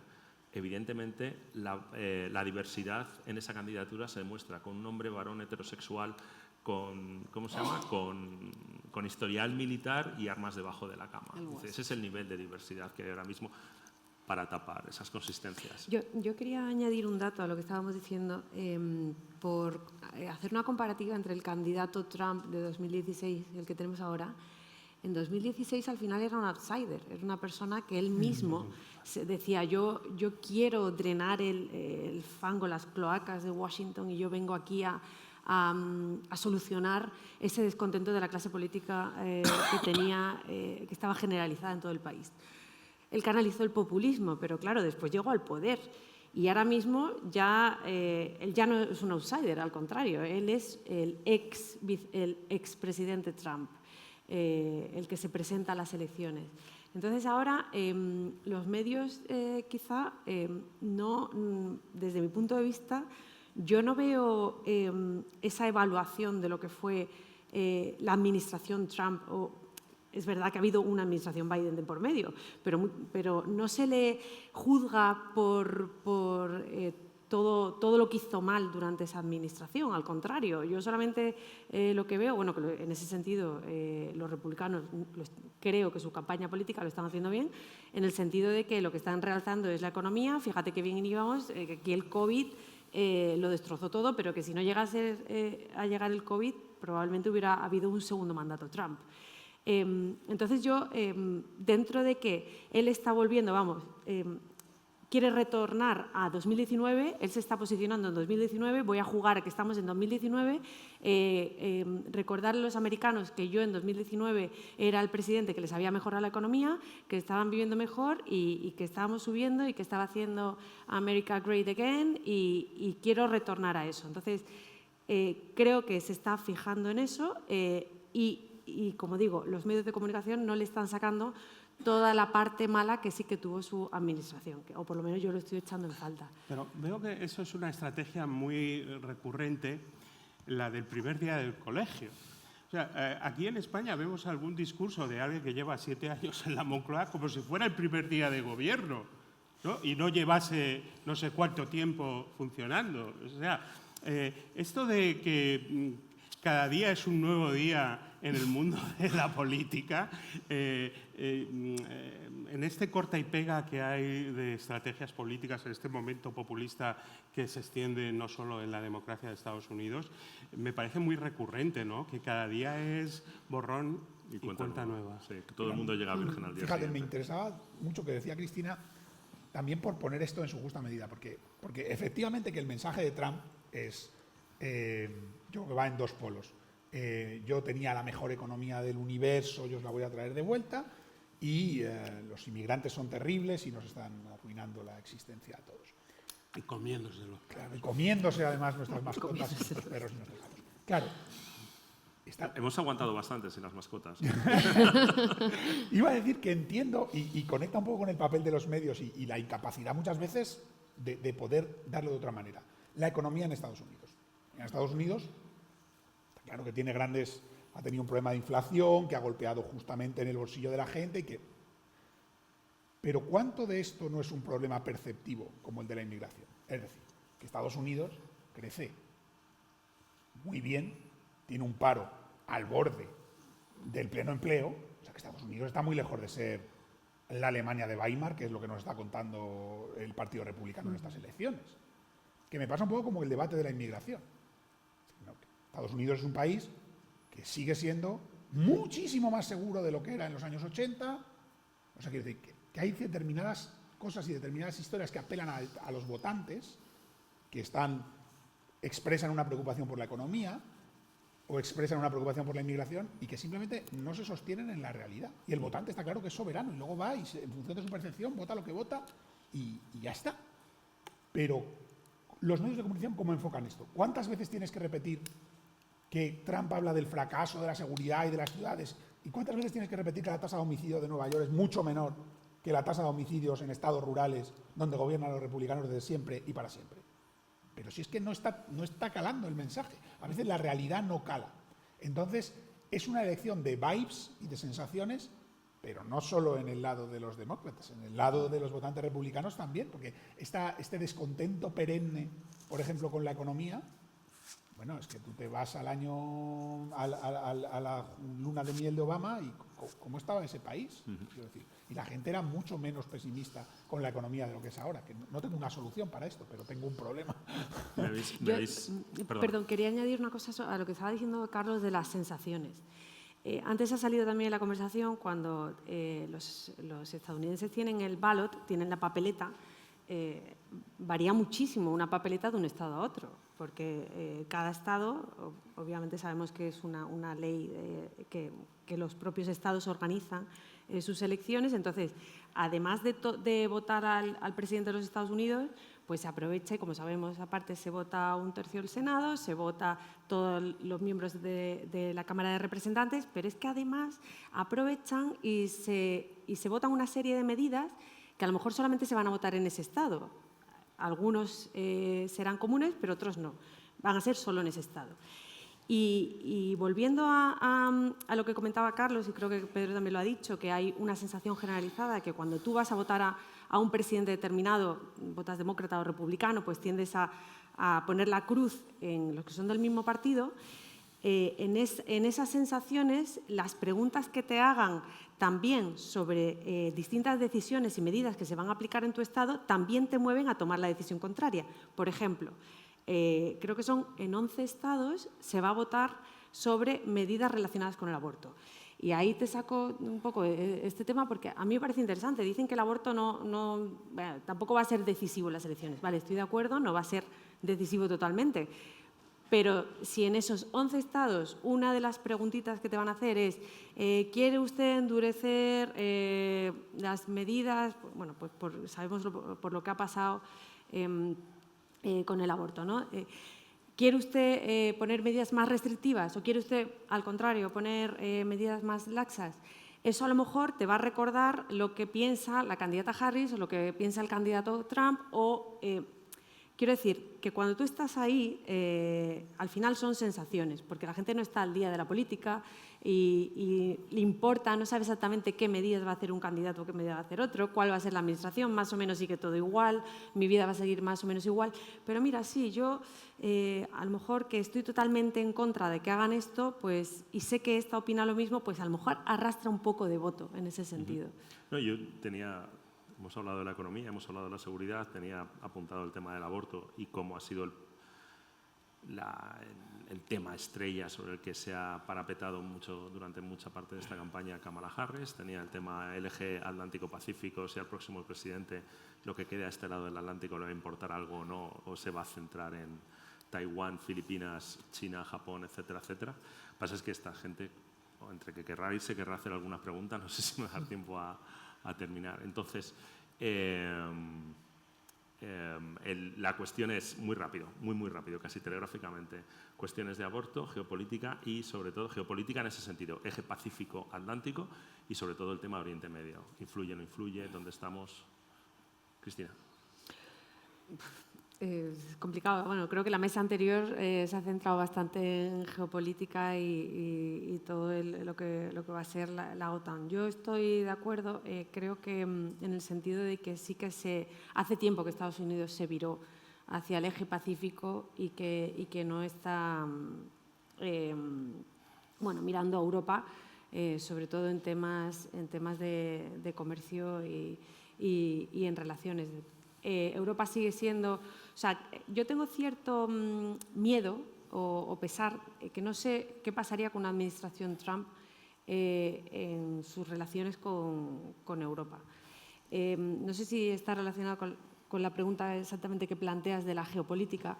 [SPEAKER 1] evidentemente la diversidad en esa candidatura se demuestra con un hombre varón heterosexual con, ¿cómo se llama? Con historial militar y armas debajo de la cama. Ese es el nivel de diversidad que hay ahora mismo para tapar esas consistencias.
[SPEAKER 3] Yo quería añadir un dato a lo que estábamos diciendo por hacer una comparativa entre el candidato Trump de 2016 y el que tenemos ahora. En 2016 al final era un outsider, era una persona que él mismo decía yo quiero drenar el fango, las cloacas de Washington y yo vengo aquí a solucionar ese descontento de la clase política que estaba generalizada en todo el país. Él canalizó el populismo, pero claro, después llegó al poder y ahora mismo él ya no es un outsider, al contrario, él es el expresidente Trump, el que se presenta a las elecciones. Entonces ahora los medios quizá no, desde mi punto de vista, yo no veo esa evaluación de lo que fue la administración Trump. Es verdad que ha habido una administración Biden de por medio, pero no se le juzga por todo lo que hizo mal durante esa administración. Al contrario, yo solamente lo que veo, bueno, que en ese sentido los republicanos creo que su campaña política lo están haciendo bien, en el sentido de que lo que están realzando es la economía. Fíjate que bien íbamos, que aquí el COVID lo destrozó todo, pero que si no llegase a llegar el COVID probablemente hubiera habido un segundo mandato Trump. Entonces yo, dentro de que él está volviendo, quiere retornar a 2019, él se está posicionando en 2019, voy a jugar a que estamos en 2019, recordarle a los americanos que yo en 2019 era el presidente que les había mejorado la economía, que estaban viviendo mejor y que estábamos subiendo y que estaba haciendo America Great Again y quiero retornar a eso. Entonces, creo que se está fijando en eso y, como digo, los medios de comunicación no le están sacando toda la parte mala que sí que tuvo su administración, o por lo menos yo lo estoy echando en falta.
[SPEAKER 4] Pero veo que eso es una estrategia muy recurrente, la del primer día del colegio. O sea, aquí en España vemos algún discurso de alguien que lleva 7 años en la Moncloa como si fuera el primer día de gobierno, ¿no? Y no llevase no sé cuánto tiempo funcionando. O sea, esto de que cada día es un nuevo día en el mundo de la política, en este corta y pega que hay de estrategias políticas en este momento populista que se extiende no solo en la democracia de Estados Unidos, me parece muy recurrente, ¿no? Que cada día es borrón y cuenta nueva.
[SPEAKER 1] Sí, que todo el mundo llega virgen al día
[SPEAKER 2] Fíjate,
[SPEAKER 1] siguiente.
[SPEAKER 2] me interesaba mucho que decía Cristina, también por poner esto en su justa medida, porque efectivamente que el mensaje de Trump es, yo creo que va en dos polos. Yo tenía la mejor economía del universo, yo os la voy a traer de vuelta y los inmigrantes son terribles y nos están arruinando la existencia a todos.
[SPEAKER 4] Y comiéndoselo.
[SPEAKER 2] Claro, y comiéndose además nuestras mascotas, nuestros perros y nuestros gatos. Claro.
[SPEAKER 1] Hemos aguantado bastante sin las mascotas.
[SPEAKER 2] Iba a decir que entiendo y conecta un poco con el papel de los medios y la incapacidad muchas veces de poder darlo de otra manera. La economía en Estados Unidos. En Estados Unidos, claro que ha tenido un problema de inflación que ha golpeado justamente en el bolsillo de la gente. Pero ¿cuánto de esto no es un problema perceptivo como el de la inmigración? Es decir, que Estados Unidos crece muy bien, tiene un paro al borde del pleno empleo, o sea que Estados Unidos está muy lejos de ser la Alemania de Weimar, que es lo que nos está contando el Partido Republicano en estas elecciones. Que me pasa un poco como el debate de la inmigración. Estados Unidos es un país que sigue siendo muchísimo más seguro de lo que era en los años 80. O sea, quiero decir que hay determinadas cosas y determinadas historias que apelan a los votantes, que expresan una preocupación por la economía o expresan una preocupación por la inmigración y que simplemente no se sostienen en la realidad. Y el votante está claro que es soberano y luego va y en función de su percepción vota lo que vota y ya está. Pero los medios de comunicación, ¿cómo enfocan esto? ¿Cuántas veces tienes que repetir que Trump habla del fracaso de la seguridad y de las ciudades? ¿Y cuántas veces tienes que repetir que la tasa de homicidio de Nueva York es mucho menor que la tasa de homicidios en estados rurales donde gobiernan los republicanos desde siempre y para siempre? Pero si es que no está calando el mensaje. A veces la realidad no cala. Entonces, es una elección de vibes y de sensaciones, pero no solo en el lado de los demócratas, en el lado de los votantes republicanos también, porque este descontento perenne, por ejemplo, con la economía, bueno, es que tú te vas al año, a la luna de miel de Obama y cómo estaba ese país. Quiero decir, y la gente era mucho menos pesimista con la economía de lo que es ahora, que no tengo una solución para esto, pero tengo un problema.
[SPEAKER 3] Perdón, quería añadir una cosa a lo que estaba diciendo Carlos de las sensaciones. Antes ha salido también en la conversación cuando los estadounidenses tienen el ballot, tienen la papeleta, varía muchísimo una papeleta de un estado a otro, porque cada estado, obviamente sabemos que es una ley que los propios estados organizan sus elecciones, entonces, además de votar al presidente de los Estados Unidos, pues se aprovecha y, como sabemos, aparte se vota 1/3 del Senado, se vota todos los miembros de la Cámara de Representantes, pero es que además aprovechan y se votan una serie de medidas que a lo mejor solamente se van a votar en ese estado. Algunos serán comunes, pero otros no. Van a ser solo en ese estado. Y volviendo a lo que comentaba Carlos, y creo que Pedro también lo ha dicho, que hay una sensación generalizada que cuando tú vas a votar a un presidente determinado, votas demócrata o republicano, pues tiendes a poner la cruz en los que son del mismo partido. En esas sensaciones, las preguntas que te hagan también sobre distintas decisiones y medidas que se van a aplicar en tu estado también te mueven a tomar la decisión contraria. Por ejemplo, creo que son en 11 estados se va a votar sobre medidas relacionadas con el aborto. Y ahí te saco un poco este tema porque a mí me parece interesante. Dicen que el aborto tampoco va a ser decisivo en las elecciones. Vale, estoy de acuerdo, no va a ser decisivo totalmente. Pero si en esos 11 estados una de las preguntitas que te van a hacer es ¿quiere usted endurecer las medidas? Bueno, pues sabemos por lo que ha pasado con el aborto, ¿no? ¿Quiere usted poner medidas más restrictivas o quiere usted, al contrario, poner medidas más laxas? Eso a lo mejor te va a recordar lo que piensa la candidata Harris o lo que piensa el candidato Trump o... Quiero decir que cuando tú estás ahí, al final son sensaciones, porque la gente no está al día de la política y le importa, no sabe exactamente qué medidas va a hacer un candidato o qué medidas va a hacer otro, cuál va a ser la administración, más o menos sigue todo igual, mi vida va a seguir más o menos igual. Pero mira, sí, yo a lo mejor que estoy totalmente en contra de que hagan esto, pues, y sé que esta opina lo mismo, pues a lo mejor arrastra un poco de voto en ese sentido.
[SPEAKER 1] No, hemos hablado de la economía, hemos hablado de la seguridad, tenía apuntado el tema del aborto y cómo ha sido el tema estrella sobre el que se ha parapetado durante mucha parte de esta campaña Kamala Harris. Tenía el tema LG Atlántico-Pacífico, si al próximo presidente lo que quede a este lado del Atlántico le va a importar algo o no, o se va a centrar en Taiwán, Filipinas, China, Japón, etcétera, etcétera. Lo que pasa es que esta gente, entre que querrá irse, querrá hacer algunas preguntas, no sé si me va a dar tiempo a terminar. Entonces, la cuestión es muy rápido, muy rápido, casi telegráficamente. Cuestiones de aborto, geopolítica y, sobre todo, geopolítica en ese sentido, eje Pacífico-Atlántico y, sobre todo, el tema de Oriente Medio. ¿Influye o no influye? ¿Dónde estamos? Cristina.
[SPEAKER 3] Es complicado. Bueno, creo que la mesa anterior se ha centrado bastante en geopolítica y todo lo que va a ser la OTAN. Yo estoy de acuerdo, creo que en el sentido de que sí que hace tiempo que Estados Unidos se viró hacia el eje Pacífico y que no está mirando a Europa, sobre todo en temas de comercio y en relaciones. Europa sigue siendo... O sea, yo tengo cierto miedo o pesar, que no sé qué pasaría con una administración Trump en sus relaciones con Europa. No sé si está relacionado con la pregunta exactamente que planteas de la geopolítica,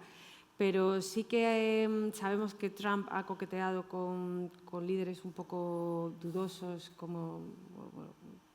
[SPEAKER 3] pero sí que sabemos que Trump ha coqueteado con líderes un poco dudosos como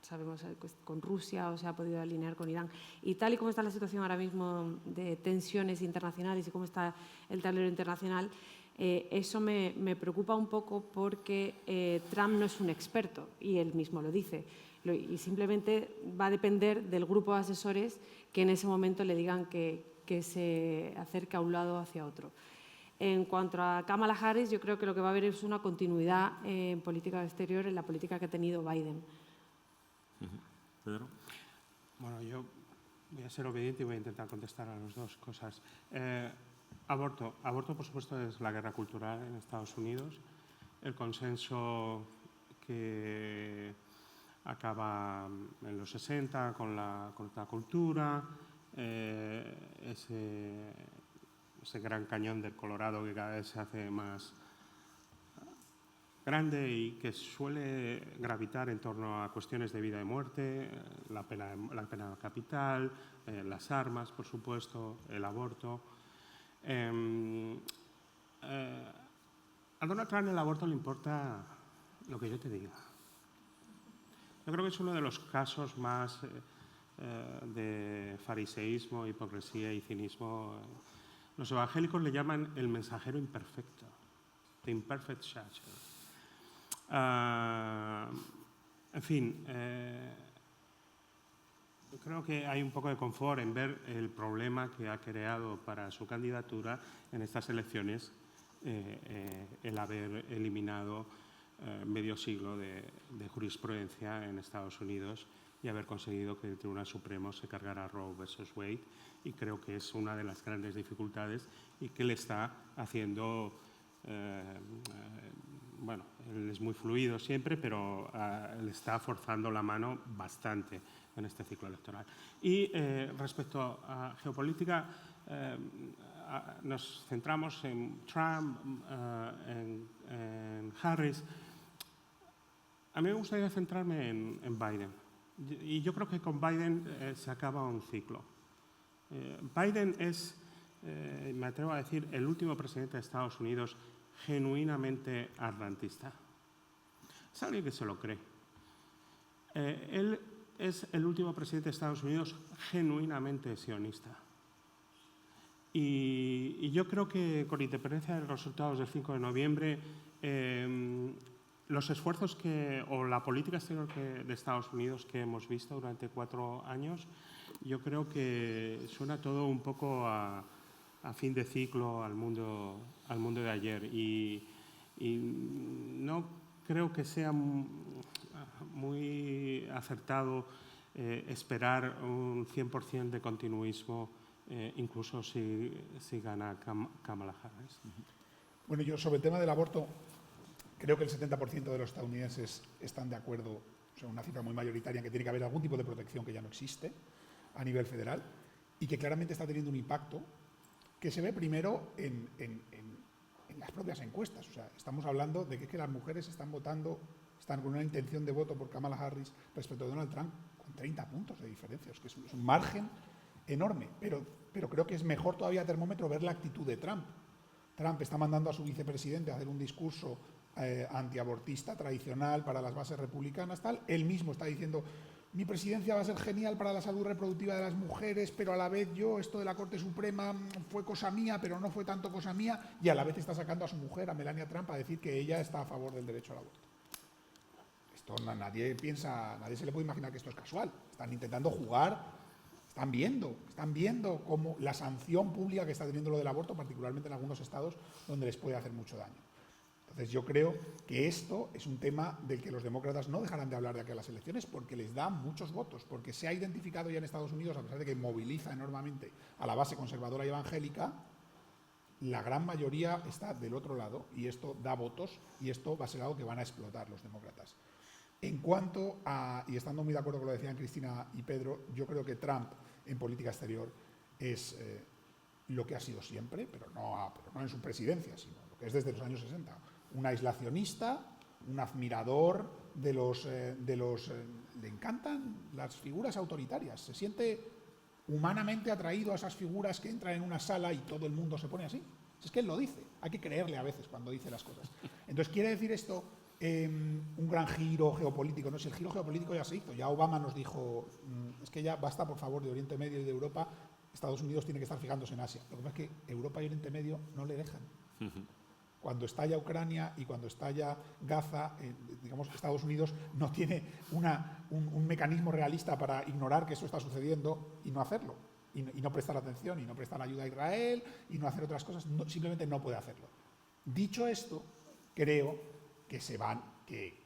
[SPEAKER 3] sabemos con Rusia o se ha podido alinear con Irán. Y tal y como está la situación ahora mismo de tensiones internacionales y cómo está el tablero internacional, eso me preocupa un poco porque Trump no es un experto y él mismo lo dice. Y simplemente va a depender del grupo de asesores que en ese momento le digan que se acerque a un lado o hacia otro. En cuanto a Kamala Harris, yo creo que lo que va a haber es una continuidad en política exterior en la política que ha tenido Biden.
[SPEAKER 1] Pedro.
[SPEAKER 4] Bueno, yo voy a ser obediente y voy a intentar contestar a las dos cosas. Aborto, por supuesto, es la guerra cultural en Estados Unidos. El consenso que acaba en los 60 con la cultura, ese gran cañón del Colorado que cada vez se hace más grande y que suele gravitar en torno a cuestiones de vida y muerte, la pena capital, las armas, por supuesto, el aborto. A Donald Trump el aborto le importa lo que yo te diga. Yo creo que es uno de los casos más de fariseísmo, hipocresía y cinismo. Los evangélicos le llaman el mensajero imperfecto, the imperfect charger. En fin, creo que hay un poco de confort en ver el problema que ha creado para su candidatura en estas elecciones el haber eliminado medio siglo de jurisprudencia en Estados Unidos y haber conseguido que el Tribunal Supremo se cargara Roe versus Wade, y creo que es una de las grandes dificultades y que le está haciendo, bueno, él es muy fluido siempre, pero le está forzando la mano bastante en este ciclo electoral. Y respecto a geopolítica, nos centramos en Trump, en Harris. A mí me gustaría centrarme en Biden. Y yo creo que con Biden se acaba un ciclo. Biden es, me atrevo a decir, el último presidente de Estados Unidos genuinamente atlantista. Es alguien que se lo cree. Él es el último presidente de Estados Unidos genuinamente sionista. Y yo creo que, con independencia de los resultados del 5 de noviembre, los esfuerzos o la política exterior de Estados Unidos que hemos visto durante 4 años, yo creo que suena todo un poco a fin de ciclo, al mundo de ayer. Y no creo que sea muy acertado esperar un 100% de continuismo, incluso si gana Kamala Harris.
[SPEAKER 2] Bueno, yo sobre el tema del aborto, creo que el 70% de los estadounidenses están de acuerdo, o sea, una cifra muy mayoritaria, en que tiene que haber algún tipo de protección que ya no existe a nivel federal y que claramente está teniendo un impacto que se ve primero en las propias encuestas. O sea, estamos hablando de que las mujeres están votando, están con una intención de voto por Kamala Harris respecto a Donald Trump con 30 puntos de diferencia. Es que es un margen enorme, pero creo que es mejor todavía a termómetro ver la actitud de Trump. Trump está mandando a su vicepresidente a hacer un discurso antiabortista tradicional para las bases republicanas, tal. Él mismo está diciendo: mi presidencia va a ser genial para la salud reproductiva de las mujeres, pero a la vez esto de la Corte Suprema fue cosa mía, pero no fue tanto cosa mía, y a la vez está sacando a su mujer, a Melania Trump, a decir que ella está a favor del derecho al aborto. Esto nadie se le puede imaginar que esto es casual. Están intentando jugar. Están viendo cómo la sanción pública que está teniendo lo del aborto, particularmente en algunos estados donde les puede hacer mucho daño. Entonces yo creo que esto es un tema del que los demócratas no dejarán de hablar de aquí a las elecciones, porque les da muchos votos, porque se ha identificado ya en Estados Unidos, a pesar de que moviliza enormemente a la base conservadora y evangélica, la gran mayoría está del otro lado, y esto da votos, y esto va a ser algo que van a explotar los demócratas. En cuanto a, y estando muy de acuerdo con lo que decían Cristina y Pedro, yo creo que Trump en política exterior es lo que ha sido siempre, pero no en su presidencia, sino lo que es desde los años 60. Un aislacionista, un admirador de los... le encantan las figuras autoritarias. Se siente humanamente atraído a esas figuras que entran en una sala y todo el mundo se pone así. Es que él lo dice. Hay que creerle a veces cuando dice las cosas. Entonces, quiere decir esto un gran giro geopolítico. No, si el giro geopolítico ya se hizo. Ya Obama nos dijo, es que ya basta, por favor, de Oriente Medio y de Europa. Estados Unidos tiene que estar fijándose en Asia. Lo que pasa es que Europa y Oriente Medio no le dejan. Cuando estalla Ucrania y cuando estalla Gaza, digamos, Estados Unidos no tiene un mecanismo realista para ignorar que eso está sucediendo y no hacerlo, y no prestar atención, y no prestar ayuda a Israel, y no hacer otras cosas, simplemente no puede hacerlo. Dicho esto, creo que que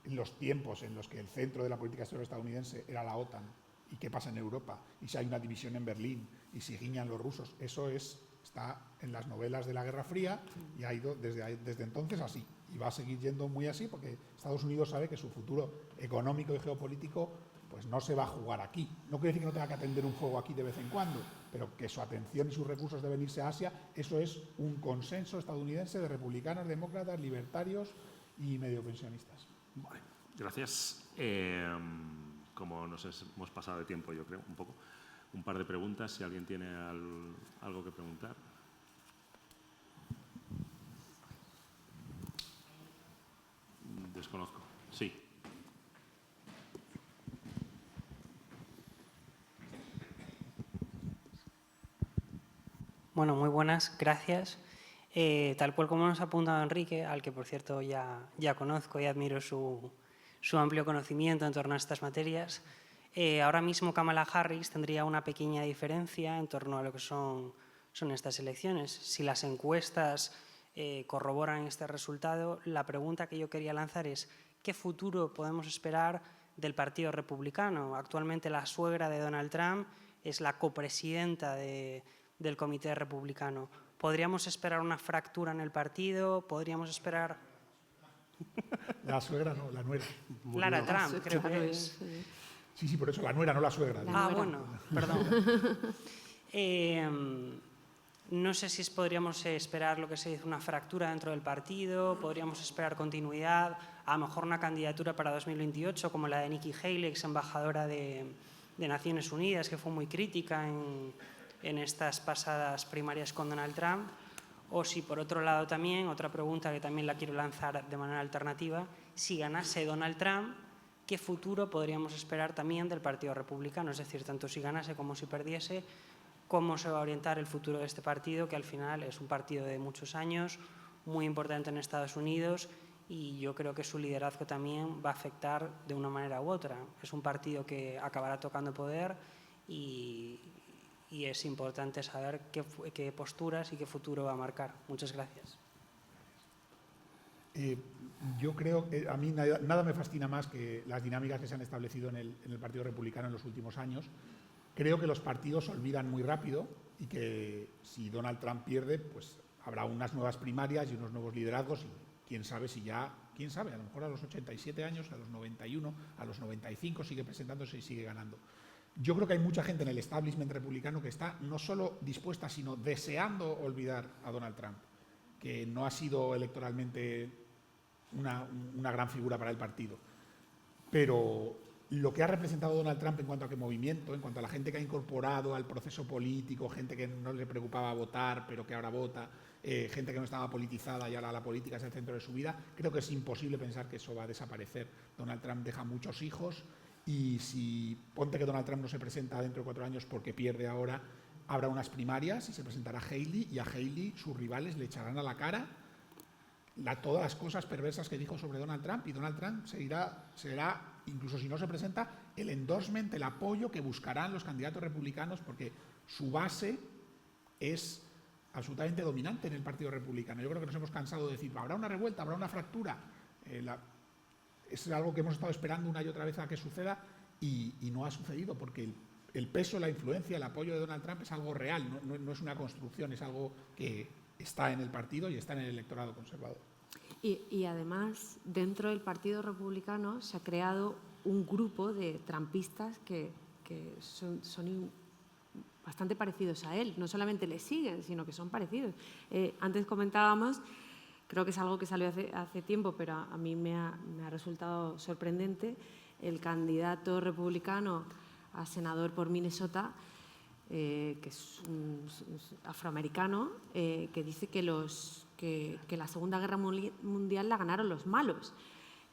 [SPEAKER 2] en los tiempos en los que el centro de la política exterior estadounidense era la OTAN, y qué pasa en Europa, y si hay una división en Berlín, y si guiñan los rusos, eso está en las novelas de la Guerra Fría y ha ido desde entonces así. Y va a seguir yendo muy así porque Estados Unidos sabe que su futuro económico y geopolítico pues no se va a jugar aquí. No quiere decir que no tenga que atender un juego aquí de vez en cuando, pero que su atención y sus recursos deben irse a Asia. Eso es un consenso estadounidense de republicanos, demócratas, libertarios y medio pensionistas.
[SPEAKER 1] Vale, gracias. Como nos hemos pasado de tiempo, yo creo, un poco. Un par de preguntas, si alguien tiene algo que preguntar. Desconozco. Sí.
[SPEAKER 5] Bueno, muy buenas, gracias. Tal cual como nos ha apuntado Enrique, al que por cierto ya conozco y admiro su amplio conocimiento en torno a estas materias, ahora mismo Kamala Harris tendría una pequeña diferencia en torno a lo que son estas elecciones. Si las encuestas corroboran este resultado, la pregunta que yo quería lanzar es ¿qué futuro podemos esperar del Partido Republicano? Actualmente la suegra de Donald Trump es la copresidenta del Comité Republicano. ¿Podríamos esperar una fractura en el partido? ¿Podríamos esperar...?
[SPEAKER 2] La suegra no, la nuera.
[SPEAKER 5] Lara Trump, creo que es.
[SPEAKER 2] Sí, por eso la nuera, no la suegra.
[SPEAKER 5] Bueno, perdón. No sé si podríamos esperar lo que se dice una fractura dentro del partido, podríamos esperar continuidad, a lo mejor una candidatura para 2028 como la de Nikki Haley, ex embajadora de Naciones Unidas, que fue muy crítica en estas pasadas primarias con Donald Trump. O si por otro lado también, otra pregunta que también la quiero lanzar de manera alternativa, si ganase Donald Trump, ¿qué futuro podríamos esperar también del Partido Republicano? Es decir, tanto si ganase como si perdiese, ¿cómo se va a orientar el futuro de este partido, que al final es un partido de muchos años, muy importante en Estados Unidos, y yo creo que su liderazgo también va a afectar de una manera u otra? Es un partido que acabará tocando poder y es importante saber qué posturas y qué futuro va a marcar. Muchas gracias.
[SPEAKER 2] Yo creo que a mí nada me fascina más que las dinámicas que se han establecido en el Partido Republicano en los últimos años. Creo que los partidos olvidan muy rápido y que si Donald Trump pierde, pues habrá unas nuevas primarias y unos nuevos liderazgos y quién sabe, a lo mejor a los 87 años, a los 91, a los 95 sigue presentándose y sigue ganando. Yo creo que hay mucha gente en el establishment republicano que está no solo dispuesta, sino deseando olvidar a Donald Trump, que no ha sido electoralmente una gran figura para el partido. Pero lo que ha representado Donald Trump en cuanto a qué movimiento, en cuanto a la gente que ha incorporado al proceso político, gente que no le preocupaba votar, pero que ahora vota, gente que no estaba politizada y ahora la política es el centro de su vida, creo que es imposible pensar que eso va a desaparecer. Donald Trump deja muchos hijos. Y si ponte que Donald Trump no se presenta dentro de 4 años porque pierde ahora, habrá unas primarias y se presentará Haley y a Haley sus rivales le echarán a la cara todas las cosas perversas que dijo sobre Donald Trump y Donald Trump será, incluso si no se presenta, el endorsement, el apoyo que buscarán los candidatos republicanos porque su base es absolutamente dominante en el Partido Republicano. Yo creo que nos hemos cansado de decir, habrá una revuelta, habrá una fractura. Es algo que hemos estado esperando una y otra vez a que suceda y no ha sucedido porque el peso, la influencia, el apoyo de Donald Trump es algo real, no es una construcción, es algo que está en el partido y está en el electorado conservador.
[SPEAKER 3] Y además, dentro del Partido Republicano se ha creado un grupo de trumpistas que son bastante parecidos a él. No solamente le siguen, sino que son parecidos. Antes comentábamos, creo que es algo que salió hace tiempo, pero a mí me ha resultado sorprendente, el candidato republicano a senador por Minnesota, que es un afroamericano, que dice que la Segunda Guerra Mundial la ganaron los malos.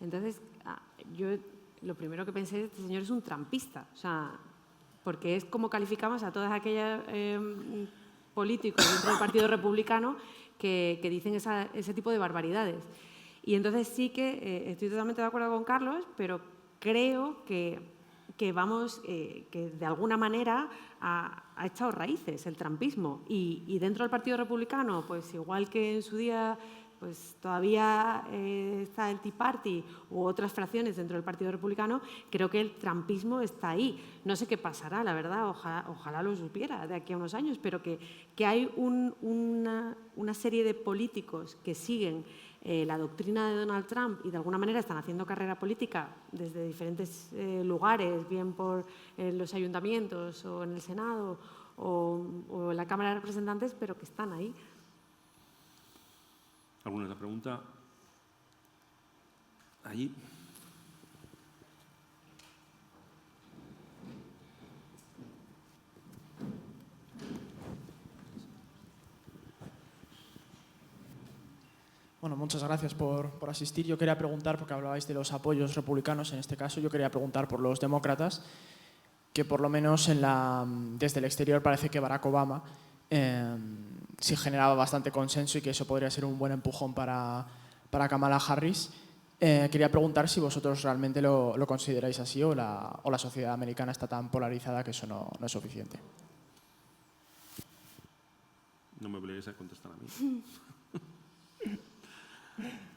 [SPEAKER 3] Entonces, yo lo primero que pensé es, este señor es un trampista, o sea, porque es como calificamos a todas aquellas políticos dentro del Partido Republicano que dicen ese tipo de barbaridades. Y entonces sí que estoy totalmente de acuerdo con Carlos, pero creo que de alguna manera ha echado raíces el trampismo. Y dentro del Partido Republicano, pues igual que en su día pues todavía está el Tea Party u otras fracciones dentro del Partido Republicano, creo que el trampismo está ahí. No sé qué pasará, la verdad, ojalá lo supiera de aquí a unos años, pero que hay una serie de políticos que siguen la doctrina de Donald Trump y de alguna manera están haciendo carrera política desde diferentes lugares, bien por los ayuntamientos o en el Senado o en la Cámara de Representantes, pero que están ahí.
[SPEAKER 1] ¿Alguna otra pregunta? Allí.
[SPEAKER 6] Bueno, muchas gracias por asistir. Yo quería preguntar, porque hablabais de los apoyos republicanos en este caso, yo quería preguntar por los demócratas, que por lo menos desde el exterior parece que Barack Obama sí generaba bastante consenso y que eso podría ser un buen empujón para Kamala Harris. Quería preguntar si vosotros realmente lo consideráis así o la sociedad americana está tan polarizada que eso no es suficiente.
[SPEAKER 1] No me obliguéis a contestar a mí.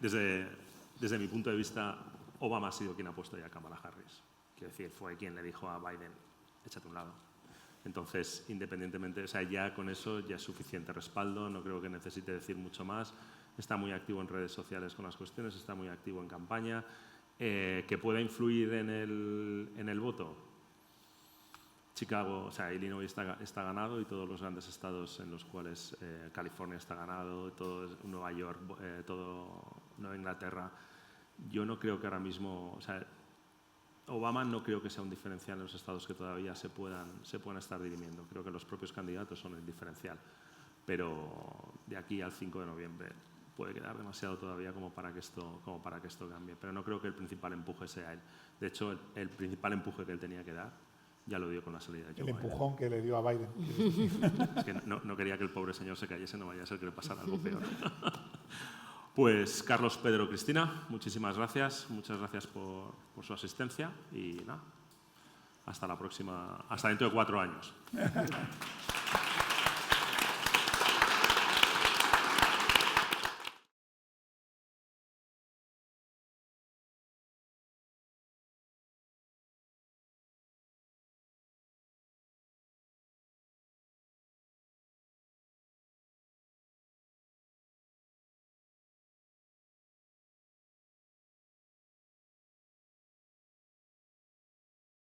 [SPEAKER 1] Desde mi punto de vista, Obama ha sido quien ha puesto ya a Kamala Harris. Quiero decir, fue quien le dijo a Biden, échate a un lado. Entonces, independientemente, o sea, ya con eso ya es suficiente respaldo, no creo que necesite decir mucho más. Está muy activo en redes sociales con las cuestiones, está muy activo en campaña. ¿Que pueda influir en el voto? Chicago, o sea, Illinois está ganado y todos los grandes estados en los cuales California está ganado, todo Nueva York, todo Nueva Inglaterra. Yo no creo que ahora mismo, o sea, Obama no creo que sea un diferencial en los estados que todavía se puedan estar dirimiendo. Creo que los propios candidatos son el diferencial. Pero de aquí al 5 de noviembre puede quedar demasiado todavía como para que esto cambie. Pero no creo que el principal empuje sea él. De hecho, el principal empuje que él tenía que dar ya lo dio con la salida de Joe Biden.
[SPEAKER 2] El empujón que le dio a Biden.
[SPEAKER 1] Es que no quería que el pobre señor se cayese, no vaya a ser que le pasara algo peor. Pues Carlos, Pedro, Cristina, muchísimas gracias. Muchas gracias por su asistencia y nada, hasta la próxima, hasta dentro de 4 años.